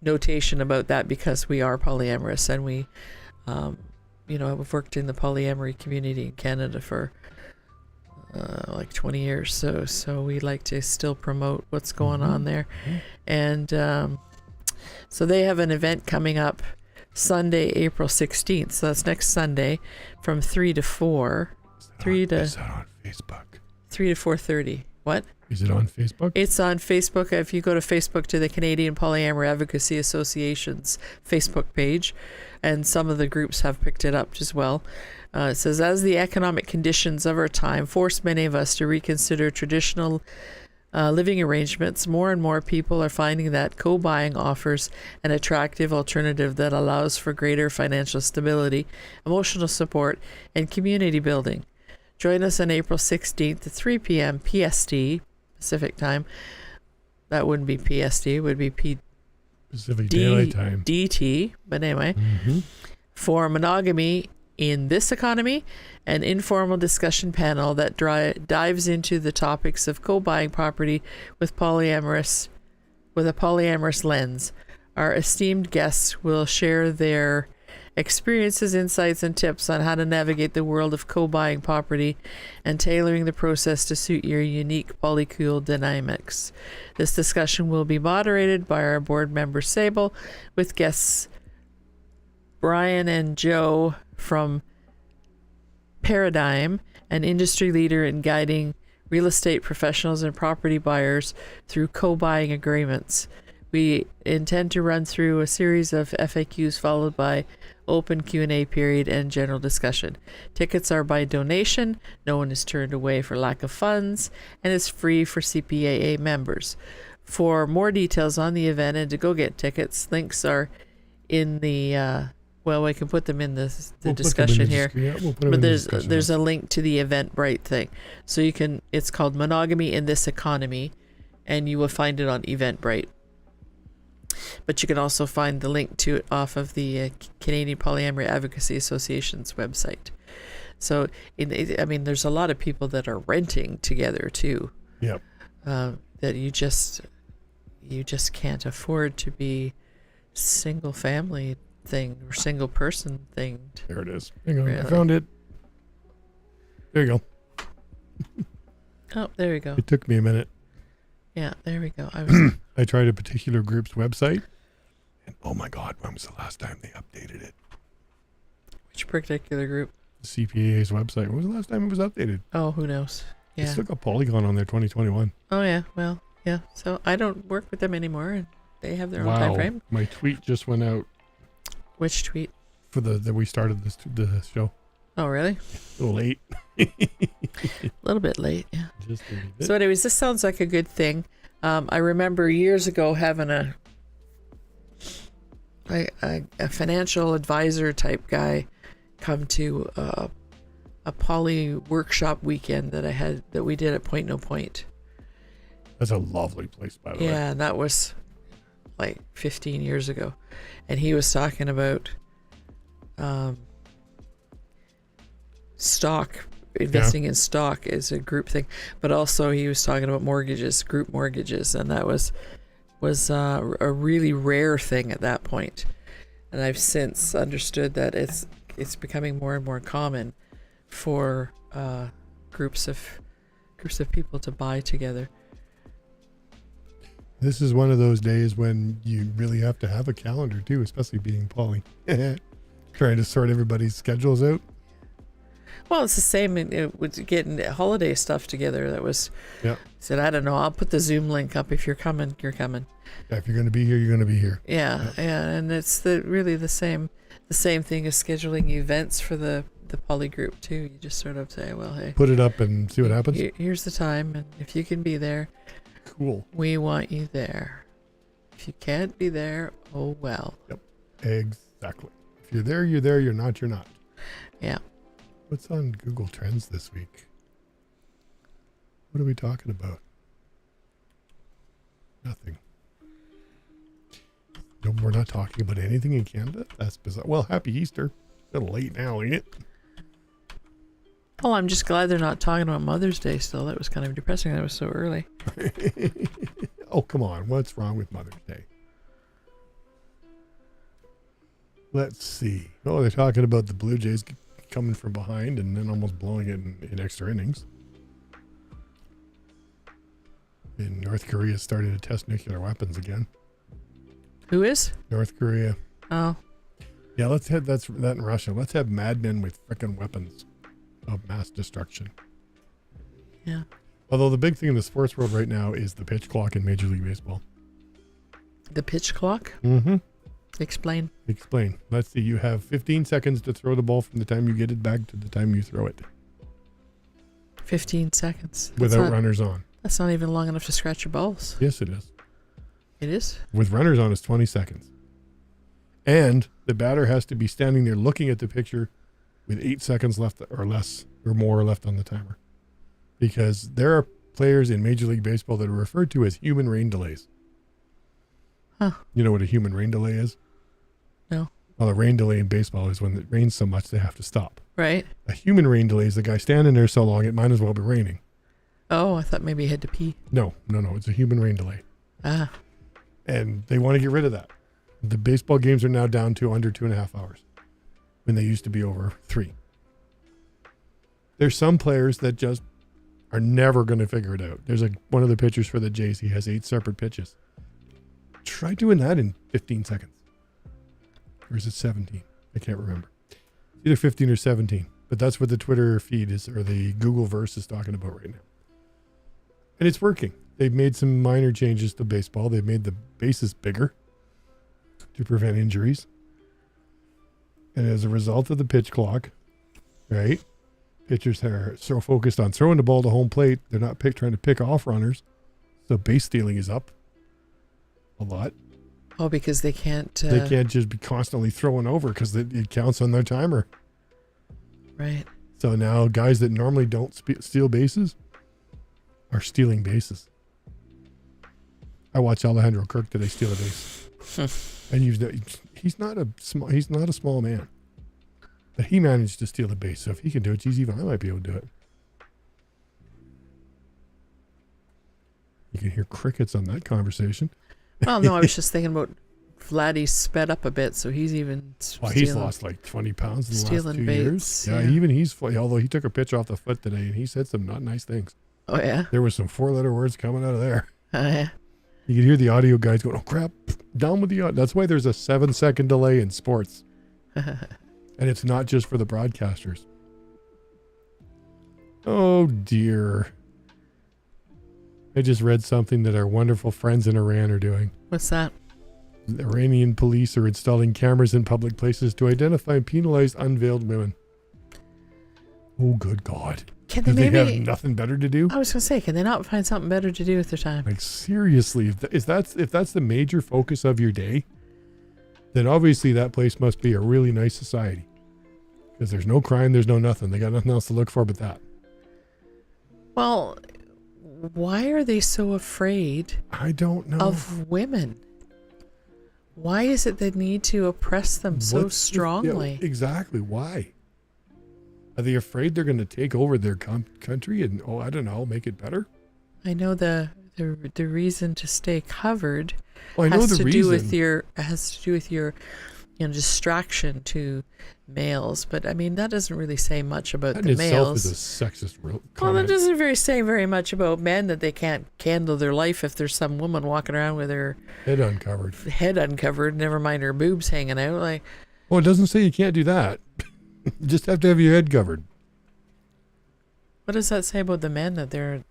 [SPEAKER 2] notation about that, because we are polyamorous, and we, I've worked in the polyamory community in Canada for like 20 years. So we like to still promote what's going on there, and so they have an event coming up Sunday, April 16th. So that's next Sunday from 3 to 4. Is that on Facebook? 3 to 4:30. What?
[SPEAKER 1] Is it on Facebook?
[SPEAKER 2] It's on Facebook. If you go to Facebook to the Canadian Polyamory Advocacy Association's Facebook page, and some of the groups have picked it up as well. It says, as the economic conditions of our time force many of us to reconsider traditional living arrangements, more and more people are finding that co-buying offers an attractive alternative that allows for greater financial stability, emotional support, and community building. Join us on April 16th at 3 p.m. PST, Pacific Time. That wouldn't be PST, it would be
[SPEAKER 1] Pacific Daylight Time.
[SPEAKER 2] DT, but anyway. For Monogamy in This Economy, an informal discussion panel that dives into the topics of co-buying property with a polyamorous lens. Our esteemed guests will share their experiences, insights, and tips on how to navigate the world of co-buying property and tailoring the process to suit your unique polycule dynamics. This discussion will be moderated by our board member Sable, with guests Brian and Joe from Paradigm, an industry leader in guiding real estate professionals and property buyers through co-buying agreements. We intend to run through a series of FAQs followed by open Q&A period and general discussion. Tickets are by donation. No one is turned away for lack of funds, and it's free for CPAA members. For more details on the event and to go get tickets, links are in the we can put them in the discussion here. But there's a link to the Eventbrite thing. So you can, it's called Monogamy in This Economy, and you will find it on Eventbrite. But you can also find the link to it off of the Canadian Polyamory Advocacy Association's website. So, there's a lot of people that are renting together too.
[SPEAKER 1] Yep.
[SPEAKER 2] That you just can't afford to be single family thing or single person thing.
[SPEAKER 1] There it is. Hang on, really. I found it. There you go.
[SPEAKER 2] Oh, there we go.
[SPEAKER 1] It took me a minute.
[SPEAKER 2] Yeah, there we go.
[SPEAKER 1] I tried a particular group's website, and oh my God, when was the last time they updated it?
[SPEAKER 2] Which particular group?
[SPEAKER 1] The CPA's website. When was the last time it was updated?
[SPEAKER 2] Oh, who knows? Yeah.
[SPEAKER 1] They still got Polygon on there, 2021.
[SPEAKER 2] Oh yeah, well, yeah. So I don't work with them anymore, and they have their own time frame.
[SPEAKER 1] My tweet just went out.
[SPEAKER 2] Which tweet?
[SPEAKER 1] For that we started the show.
[SPEAKER 2] Oh, really?
[SPEAKER 1] A little late.
[SPEAKER 2] A little bit late, yeah.
[SPEAKER 1] Just a little bit.
[SPEAKER 2] So anyways, this sounds like a good thing. I remember years ago having a financial advisor type guy come to a poly workshop weekend that we did at Point No Point.
[SPEAKER 1] That's a lovely place, by the way.
[SPEAKER 2] Yeah, and that was like 15 years ago. And he was talking about stock, investing in stock is a group thing, but also he was talking about mortgages, group mortgages, and that was a really rare thing at that point. And I've since understood that it's becoming more and more common for groups of people to buy together.
[SPEAKER 1] This is one of those days when you really have to have a calendar too, especially being poly. Trying to sort everybody's schedules out.
[SPEAKER 2] Well, it's the same with getting holiday stuff together. That was, said, I don't know, I'll put the Zoom link up. If you're coming, you're coming.
[SPEAKER 1] Yeah, if you're going to be here, you're going to be here.
[SPEAKER 2] Yeah, and it's really the same thing as scheduling events for the poly group too. You just sort of say, well, hey,
[SPEAKER 1] put it up and see what happens.
[SPEAKER 2] Here's the time, and if you can be there,
[SPEAKER 1] cool.
[SPEAKER 2] We want you there. If you can't be there, oh well.
[SPEAKER 1] Yep, exactly. If you're there, you're there. You're not, you're not.
[SPEAKER 2] Yeah.
[SPEAKER 1] What's on Google Trends this week? What are we talking about? Nothing. No, we're not talking about anything in Canada? That's bizarre. Well, happy Easter. A little late now, ain't it?
[SPEAKER 2] Well, I'm just glad they're not talking about Mother's Day still. That was kind of depressing. That was so early.
[SPEAKER 1] Oh, come on. What's wrong with Mother's Day? Let's see. Oh, they're talking about the Blue Jays coming from behind and then almost blowing it in extra innings. And North Korea started to test nuclear weapons again.
[SPEAKER 2] Who is?
[SPEAKER 1] North Korea.
[SPEAKER 2] Oh.
[SPEAKER 1] Yeah, let's have that in Russia. Let's have madmen with frickin' weapons of mass destruction.
[SPEAKER 2] Yeah.
[SPEAKER 1] Although the big thing in the sports world right now is the pitch clock in Major League Baseball.
[SPEAKER 2] The pitch clock?
[SPEAKER 1] Mm-hmm.
[SPEAKER 2] Explain.
[SPEAKER 1] Let's see. You have 15 seconds to throw the ball from the time you get it back to the time you throw it.
[SPEAKER 2] 15 seconds.
[SPEAKER 1] Without runners on.
[SPEAKER 2] That's not even long enough to scratch your balls.
[SPEAKER 1] Yes, it is.
[SPEAKER 2] It is?
[SPEAKER 1] With runners on, it's 20 seconds. And the batter has to be standing there looking at the picture with 8 seconds left or less or more left on the timer. Because there are players in Major League Baseball that are referred to as human rain delays.
[SPEAKER 2] Huh.
[SPEAKER 1] You know what a human rain delay is?
[SPEAKER 2] No.
[SPEAKER 1] Well, a rain delay in baseball is when it rains so much they have to stop.
[SPEAKER 2] Right.
[SPEAKER 1] A human rain delay is the guy standing there so long it might as well be raining.
[SPEAKER 2] Oh, I thought maybe he had to pee.
[SPEAKER 1] No. It's a human rain delay.
[SPEAKER 2] Ah.
[SPEAKER 1] And they want to get rid of that. The baseball games are now down to under 2.5 hours when they used to be over 3. There's some players that just are never going to figure it out. There's one of the pitchers for the Jays. He has 8 separate pitches. Try doing that in 15 seconds. Or is it 17? I can't remember. It's either 15 or 17. But that's what the Twitter feed is, or the Google verse is talking about right now. And it's working. They've made some minor changes to baseball. They've made the bases bigger to prevent injuries. And as a result of the pitch clock, right, pitchers are so focused on throwing the ball to home plate, they're not trying to pick off runners. So base stealing is up a lot.
[SPEAKER 2] Oh, because they can't...
[SPEAKER 1] They can't just be constantly throwing over because it counts on their timer.
[SPEAKER 2] Right.
[SPEAKER 1] So now guys that normally don't steal bases are stealing bases. I watched Alejandro Kirk today steal a base. And he's not a small man. But he managed to steal a base. So if he can do it, geez, even I might be able to do it. You can hear crickets on that conversation.
[SPEAKER 2] Well, no, I was just thinking about Vladdy's sped up a bit, so he's even
[SPEAKER 1] he's lost like 20 pounds in the last 2 years. Yeah, even although he took a pitch off the foot today and he said some not nice things.
[SPEAKER 2] Oh, yeah?
[SPEAKER 1] There was some 4-letter words coming out of there.
[SPEAKER 2] Oh, yeah.
[SPEAKER 1] You could hear the audio guys going, oh, crap, down with the audio. That's why there's a 7-second delay in sports. And it's not just for the broadcasters. Oh, dear. I just read something that our wonderful friends in Iran are doing.
[SPEAKER 2] What's that?
[SPEAKER 1] The Iranian police are installing cameras in public places to identify and penalize unveiled women. Oh, good God.
[SPEAKER 2] Can
[SPEAKER 1] Do
[SPEAKER 2] they
[SPEAKER 1] they have
[SPEAKER 2] maybe?
[SPEAKER 1] nothing better to do?
[SPEAKER 2] I was gonna say, can they not find something better to do with their time?
[SPEAKER 1] Like, seriously, if that's the major focus of your day, then obviously that place must be a really nice society. Because there's no crime, there's no nothing. They got nothing else to look for but that.
[SPEAKER 2] Well, why are they so afraid
[SPEAKER 1] I don't know.
[SPEAKER 2] of women? Why is it they need to oppress them so strongly?
[SPEAKER 1] Exactly. Why? Are they afraid they're going to take over their country and, I don't know, make it better?
[SPEAKER 2] I know the reason to stay covered
[SPEAKER 1] Well, I know
[SPEAKER 2] has
[SPEAKER 1] the
[SPEAKER 2] to
[SPEAKER 1] reason.
[SPEAKER 2] has to do with your distraction to males, but I mean that doesn't really say much about
[SPEAKER 1] That
[SPEAKER 2] the
[SPEAKER 1] in itself
[SPEAKER 2] males.
[SPEAKER 1] is a sexist
[SPEAKER 2] Well,
[SPEAKER 1] comment.
[SPEAKER 2] that doesn't say very much about men, that they can't handle their life if there's some woman walking around with her
[SPEAKER 1] Head uncovered.
[SPEAKER 2] head uncovered, never mind her boobs hanging out. Like,
[SPEAKER 1] Well, it doesn't say you can't do that. You just have to have your head covered.
[SPEAKER 2] what does that say about the men, that they're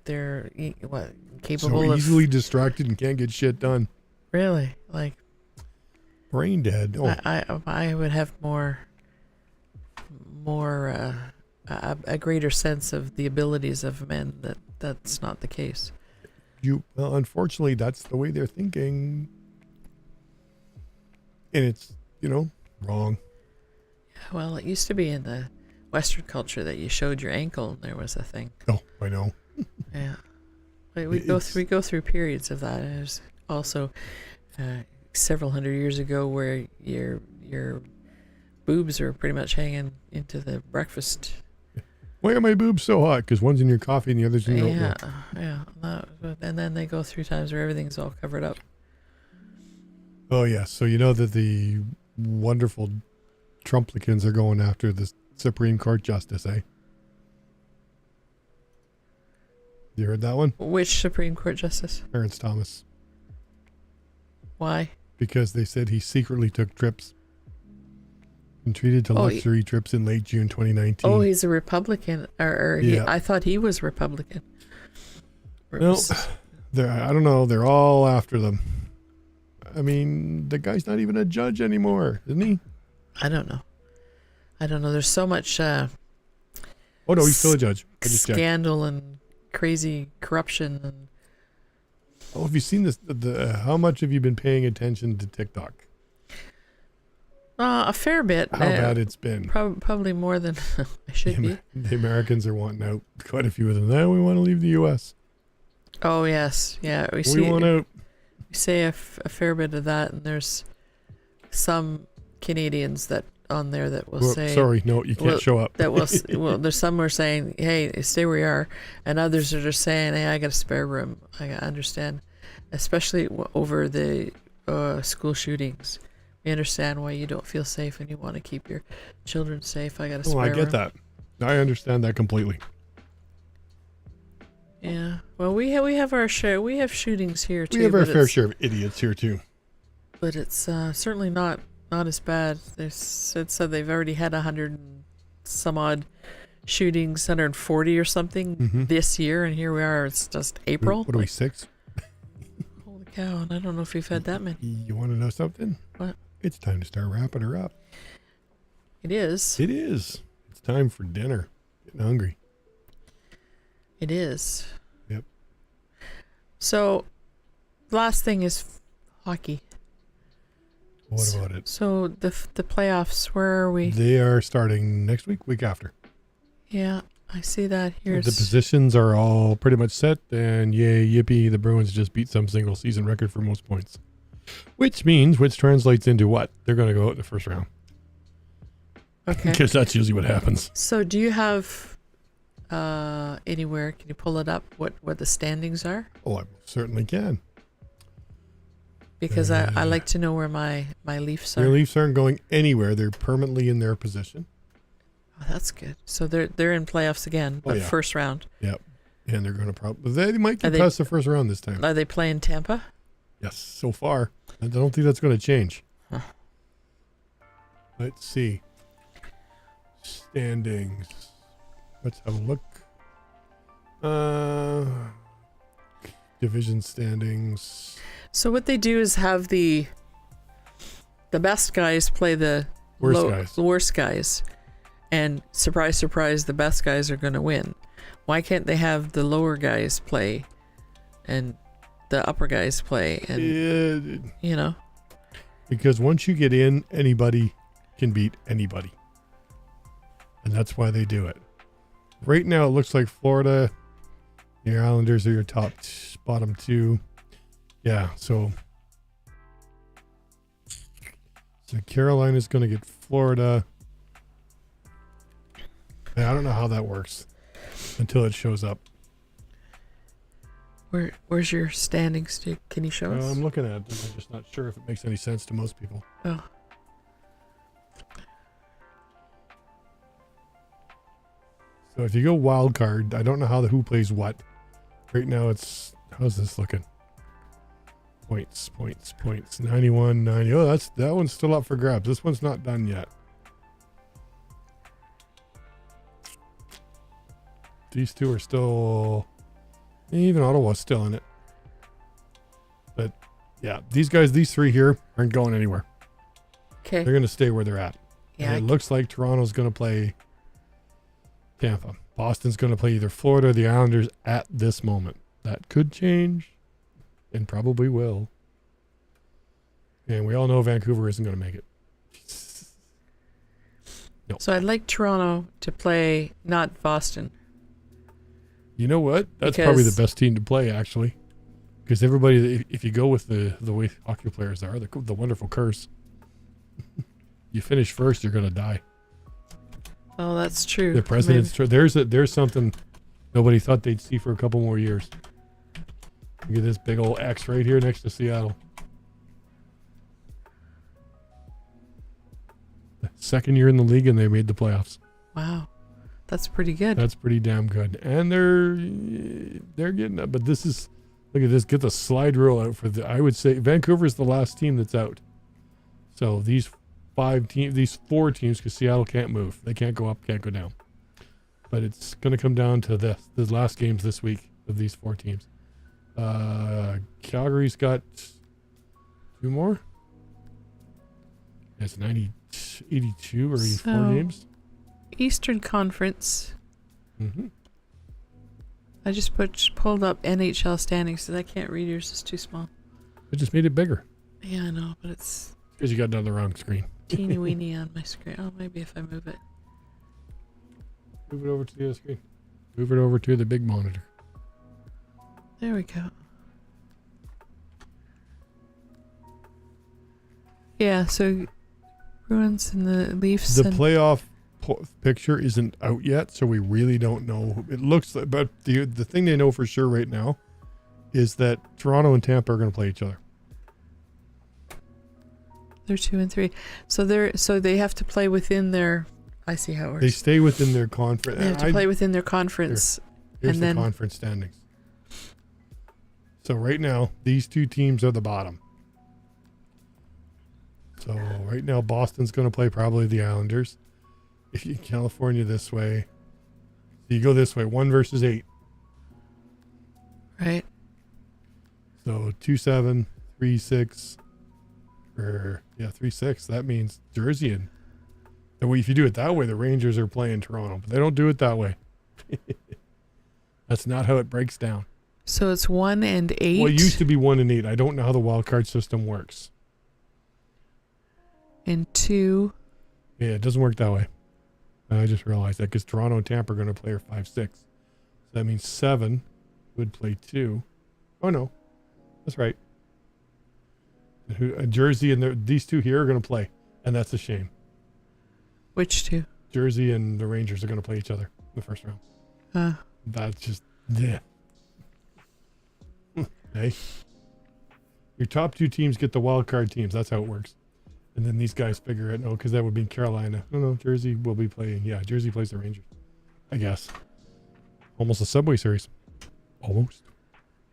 [SPEAKER 2] capable
[SPEAKER 1] So
[SPEAKER 2] of
[SPEAKER 1] easily distracted and can't get shit done.
[SPEAKER 2] really, like,
[SPEAKER 1] Brain dead. Oh,
[SPEAKER 2] I would have more a greater sense of the abilities of men. That's not the case.
[SPEAKER 1] well, unfortunately, that's the way they're thinking. And it's, wrong.
[SPEAKER 2] Well, it used to be in the Western culture that you showed your ankle and there was a thing.
[SPEAKER 1] Oh, I know.
[SPEAKER 2] Yeah, but we go through periods of that. There's also several hundred years ago where your boobs are pretty much hanging into the breakfast.
[SPEAKER 1] Why are my boobs so hot? Because one's in your coffee and the other's in your
[SPEAKER 2] Yeah,
[SPEAKER 1] oatmeal.
[SPEAKER 2] yeah. And then they go through times where everything's all covered up.
[SPEAKER 1] Oh, yeah. So you know that the wonderful Trumplicans are going after the Supreme Court justice, eh? You heard that one?
[SPEAKER 2] Which Supreme Court justice?
[SPEAKER 1] Clarence Thomas.
[SPEAKER 2] Why?
[SPEAKER 1] Because they said he secretly took trips and treated to luxury trips in late June 2019.
[SPEAKER 2] Oh, he's a Republican, I thought he was Republican.
[SPEAKER 1] No, I don't know. They're all after them. I mean, the guy's not even a judge anymore, isn't he?
[SPEAKER 2] I don't know. There's so much
[SPEAKER 1] Oh no, he's still a judge. I just checked.
[SPEAKER 2] scandal and crazy corruption and.
[SPEAKER 1] Oh, have you seen this? How much have you been paying attention to TikTok?
[SPEAKER 2] A fair bit.
[SPEAKER 1] How bad it's been.
[SPEAKER 2] Probably more than I should be.
[SPEAKER 1] The Americans are wanting out. Quite a few of them. Now we want to leave the U.S.
[SPEAKER 2] Oh yes, yeah. We
[SPEAKER 1] want out.
[SPEAKER 2] We say a fair bit of that, and there's some Canadians that on there that will say.
[SPEAKER 1] Sorry, no, you can't show up.
[SPEAKER 2] That will. Well, there's some who are saying, "Hey, stay where you are," and others are just saying, "Hey, I got a spare room." I understand, especially over the school shootings. We understand why you don't feel safe and you want to keep your children safe. I got a spare room.
[SPEAKER 1] I get that. I understand that completely.
[SPEAKER 2] Yeah. Well, we have our share. We have shootings here too.
[SPEAKER 1] We have our fair share of idiots here too.
[SPEAKER 2] But it's certainly not as bad. They said they've already had 100 and some odd shootings, 140 or something this year, and here we are. It's just April.
[SPEAKER 1] What are we, 6?
[SPEAKER 2] Holy cow! And I don't know if we've had that many.
[SPEAKER 1] You want to know something?
[SPEAKER 2] What?
[SPEAKER 1] It's time to start wrapping her up.
[SPEAKER 2] It is.
[SPEAKER 1] It is. It's time for dinner. Getting hungry.
[SPEAKER 2] It is.
[SPEAKER 1] Yep.
[SPEAKER 2] So, last thing is hockey.
[SPEAKER 1] What about it?
[SPEAKER 2] So the playoffs, where are we?
[SPEAKER 1] They are starting next week after.
[SPEAKER 2] Yeah, I see that here.
[SPEAKER 1] The positions are all pretty much set, and yay, yippee, the Bruins just beat some single season record for most points. Which translates into what? They're going to go out in the first round.
[SPEAKER 2] Okay.
[SPEAKER 1] Because that's usually what happens.
[SPEAKER 2] So do you have anywhere, can you pull it up, what the standings are?
[SPEAKER 1] Oh, I certainly can.
[SPEAKER 2] Because I like to know where my Leafs are.
[SPEAKER 1] Your Leafs aren't going anywhere. They're permanently in their position.
[SPEAKER 2] Oh, that's good. So they're in playoffs again, but first round.
[SPEAKER 1] Yep. And they're going to they might get past the first round this time.
[SPEAKER 2] Are they playing Tampa?
[SPEAKER 1] Yes, so far. I don't think that's going to change.
[SPEAKER 2] Huh.
[SPEAKER 1] Let's see. Standings. Let's have a look. Division standings.
[SPEAKER 2] So what they do is have the best guys play the worst guys. And surprise, surprise, the best guys are going to win. Why can't they have the lower guys play and the upper guys play? And, you know.
[SPEAKER 1] Because once you get in, anybody can beat anybody. And that's why they do it. Right now, it looks like Florida, the Islanders are your bottom two. Yeah, so Carolina's going to get Florida. I don't know how that works until it shows up.
[SPEAKER 2] Where's your standings? Can you show us?
[SPEAKER 1] I'm looking at it. I'm just not sure if it makes any sense to most people.
[SPEAKER 2] Oh.
[SPEAKER 1] So if you go wild card, I don't know who plays what. Right now how's this looking? Points. 91, 90. Oh, that one's still up for grabs. This one's not done yet. These two are still, even Ottawa's still in it. But yeah, these three here aren't going anywhere.
[SPEAKER 2] Okay.
[SPEAKER 1] They're going to stay where they're at.
[SPEAKER 2] Yeah.
[SPEAKER 1] And it looks like Toronto's going to play Tampa. Boston's going to play either Florida or the Islanders at this moment. That could change and probably will. And we all know Vancouver isn't going to make it. No.
[SPEAKER 2] So I'd like Toronto to play not Boston.
[SPEAKER 1] You know what? That's probably the best team to play, actually. Because everybody, if you go with the way hockey players are, the wonderful curse, you finish first, you're going to die.
[SPEAKER 2] Oh, that's true.
[SPEAKER 1] The president's there's something nobody thought they'd see for a couple more years. Look at this big old X right here next to Seattle. Second year in the league, and they made the playoffs.
[SPEAKER 2] Wow, that's pretty good.
[SPEAKER 1] That's pretty damn good. And they're getting up. But this is, look at this. Get the slide rule out for I would say Vancouver's the last team that's out. So these four teams, because Seattle can't move. They can't go up, can't go down. But it's going to come down to the last games this week of these four teams. Calgary's got two more. It's 82 or 84 games.
[SPEAKER 2] Eastern Conference.
[SPEAKER 1] Mm-hmm.
[SPEAKER 2] I just pulled up NHL standings, so I can't read yours. It's too small.
[SPEAKER 1] It just made it bigger.
[SPEAKER 2] Yeah, I know, but it's
[SPEAKER 1] because you got it on the wrong screen.
[SPEAKER 2] teeny weeny on my screen. Oh, maybe if I move it.
[SPEAKER 1] Move it over to the other screen. Move it over to the big monitor.
[SPEAKER 2] There we go. Yeah, so Bruins and the Leafs.
[SPEAKER 1] The playoff picture isn't out yet, so we really don't know. It looks like, but the thing they know for sure right now is that Toronto and Tampa are going to play each other.
[SPEAKER 2] They're 2 and 3, so they have to play within their. I see how it works.
[SPEAKER 1] They stay within their conference.
[SPEAKER 2] They have to play within their conference.
[SPEAKER 1] Here's
[SPEAKER 2] and
[SPEAKER 1] the
[SPEAKER 2] then
[SPEAKER 1] conference standings. So right now, these two teams are the bottom. So right now, Boston's going to play probably the Islanders. If you California this way, so you go this way, 1 versus 8.
[SPEAKER 2] Right.
[SPEAKER 1] So 2-7, 3-6, or 3-6. That means Jersey and the way if you do it that way, the Rangers are playing Toronto, but they don't do it that way. That's not how it breaks down.
[SPEAKER 2] So it's 1 and 8.
[SPEAKER 1] Well, it used to be 1 and 8. I don't know how the wild card system works.
[SPEAKER 2] And 2.
[SPEAKER 1] Yeah, it doesn't work that way. I just realized that because Toronto and Tampa are going to play 5-6. So that means 7 would play 2. Oh, no. That's right. Jersey and these two here are going to play. And that's a shame.
[SPEAKER 2] Which two?
[SPEAKER 1] Jersey and the Rangers are going to play each other in the first round. That's just, yeah. Hey. Your top 2 teams get the wild card teams. That's how it works. And then these guys figure it. No, because that would be Carolina. No, Jersey will be playing. Yeah, Jersey plays the Rangers. I guess. Almost a Subway Series. Almost.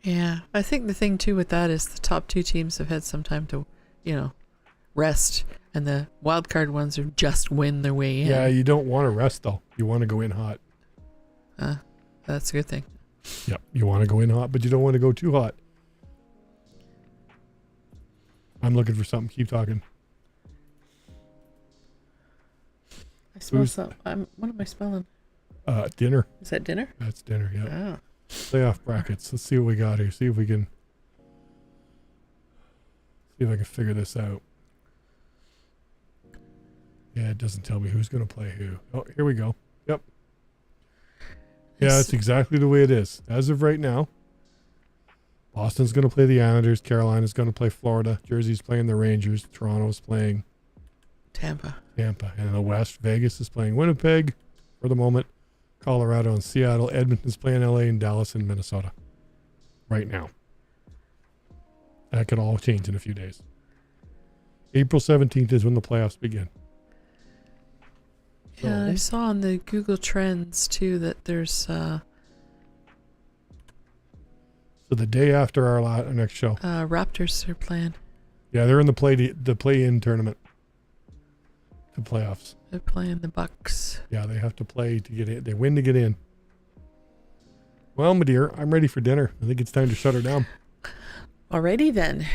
[SPEAKER 2] Yeah. I think the thing, too, with that is the top 2 teams have had some time to, rest. And the wild card ones are just win their way in.
[SPEAKER 1] Yeah, you don't want to rest, though. You want to go in hot.
[SPEAKER 2] That's a good thing.
[SPEAKER 1] Yep, you want to go in hot, but you don't want to go too hot. I'm looking for something. Keep talking.
[SPEAKER 2] I smell some. What am I smelling?
[SPEAKER 1] Dinner.
[SPEAKER 2] Is that dinner?
[SPEAKER 1] That's dinner, yeah.
[SPEAKER 2] Oh.
[SPEAKER 1] Playoff brackets. Let's see what we got here. See if I can figure this out. Yeah, it doesn't tell me who's going to play who. Oh, here we go. Yep. Yeah, it's exactly the way it is. As of right now, Boston's going to play the Islanders. Carolina's going to play Florida. Jersey's playing the Rangers. Toronto's playing
[SPEAKER 2] Tampa.
[SPEAKER 1] And in the West, Vegas is playing Winnipeg for the moment. Colorado and Seattle. Edmonton's playing LA, and Dallas and Minnesota right now. That could all change in a few days. April 17th is when the playoffs begin.
[SPEAKER 2] Yeah, I saw on the Google Trends too that there's
[SPEAKER 1] So the day after our next show.
[SPEAKER 2] Raptors are playing.
[SPEAKER 1] Yeah, they're in the play-in tournament. The playoffs.
[SPEAKER 2] They're playing the Bucks.
[SPEAKER 1] Yeah, they have to play to get in. They win to get in. Well, my dear, I'm ready for dinner. I think it's time to shut her down. Alrighty
[SPEAKER 2] then.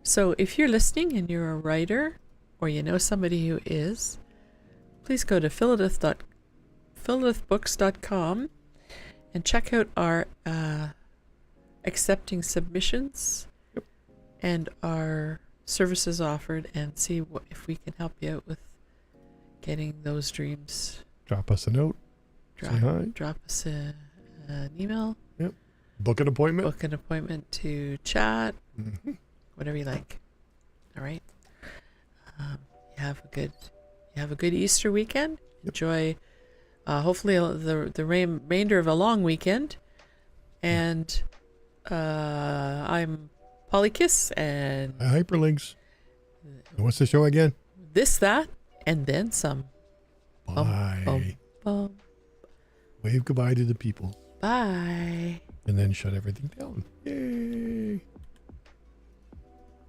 [SPEAKER 2] So if you're listening and you're a writer or you know somebody who is, please go to philidithbooks.com and check out our accepting submissions and our services offered, and see if we can help you out with getting those dreams.
[SPEAKER 1] Drop us a note. Say hi.
[SPEAKER 2] Drop us an email.
[SPEAKER 1] Yep. Book an appointment.
[SPEAKER 2] Book an appointment to chat. Mm-hmm. Whatever you like. All right. You have a good Easter weekend. Yep. Enjoy. Hopefully the remainder of a long weekend. And I'm Polykiss and
[SPEAKER 1] hyperlynx. And what's the show again?
[SPEAKER 2] This, that, and then some.
[SPEAKER 1] Bye.
[SPEAKER 2] Bum, bum.
[SPEAKER 1] Wave goodbye to the people.
[SPEAKER 2] Bye.
[SPEAKER 1] And then shut everything down. Yay.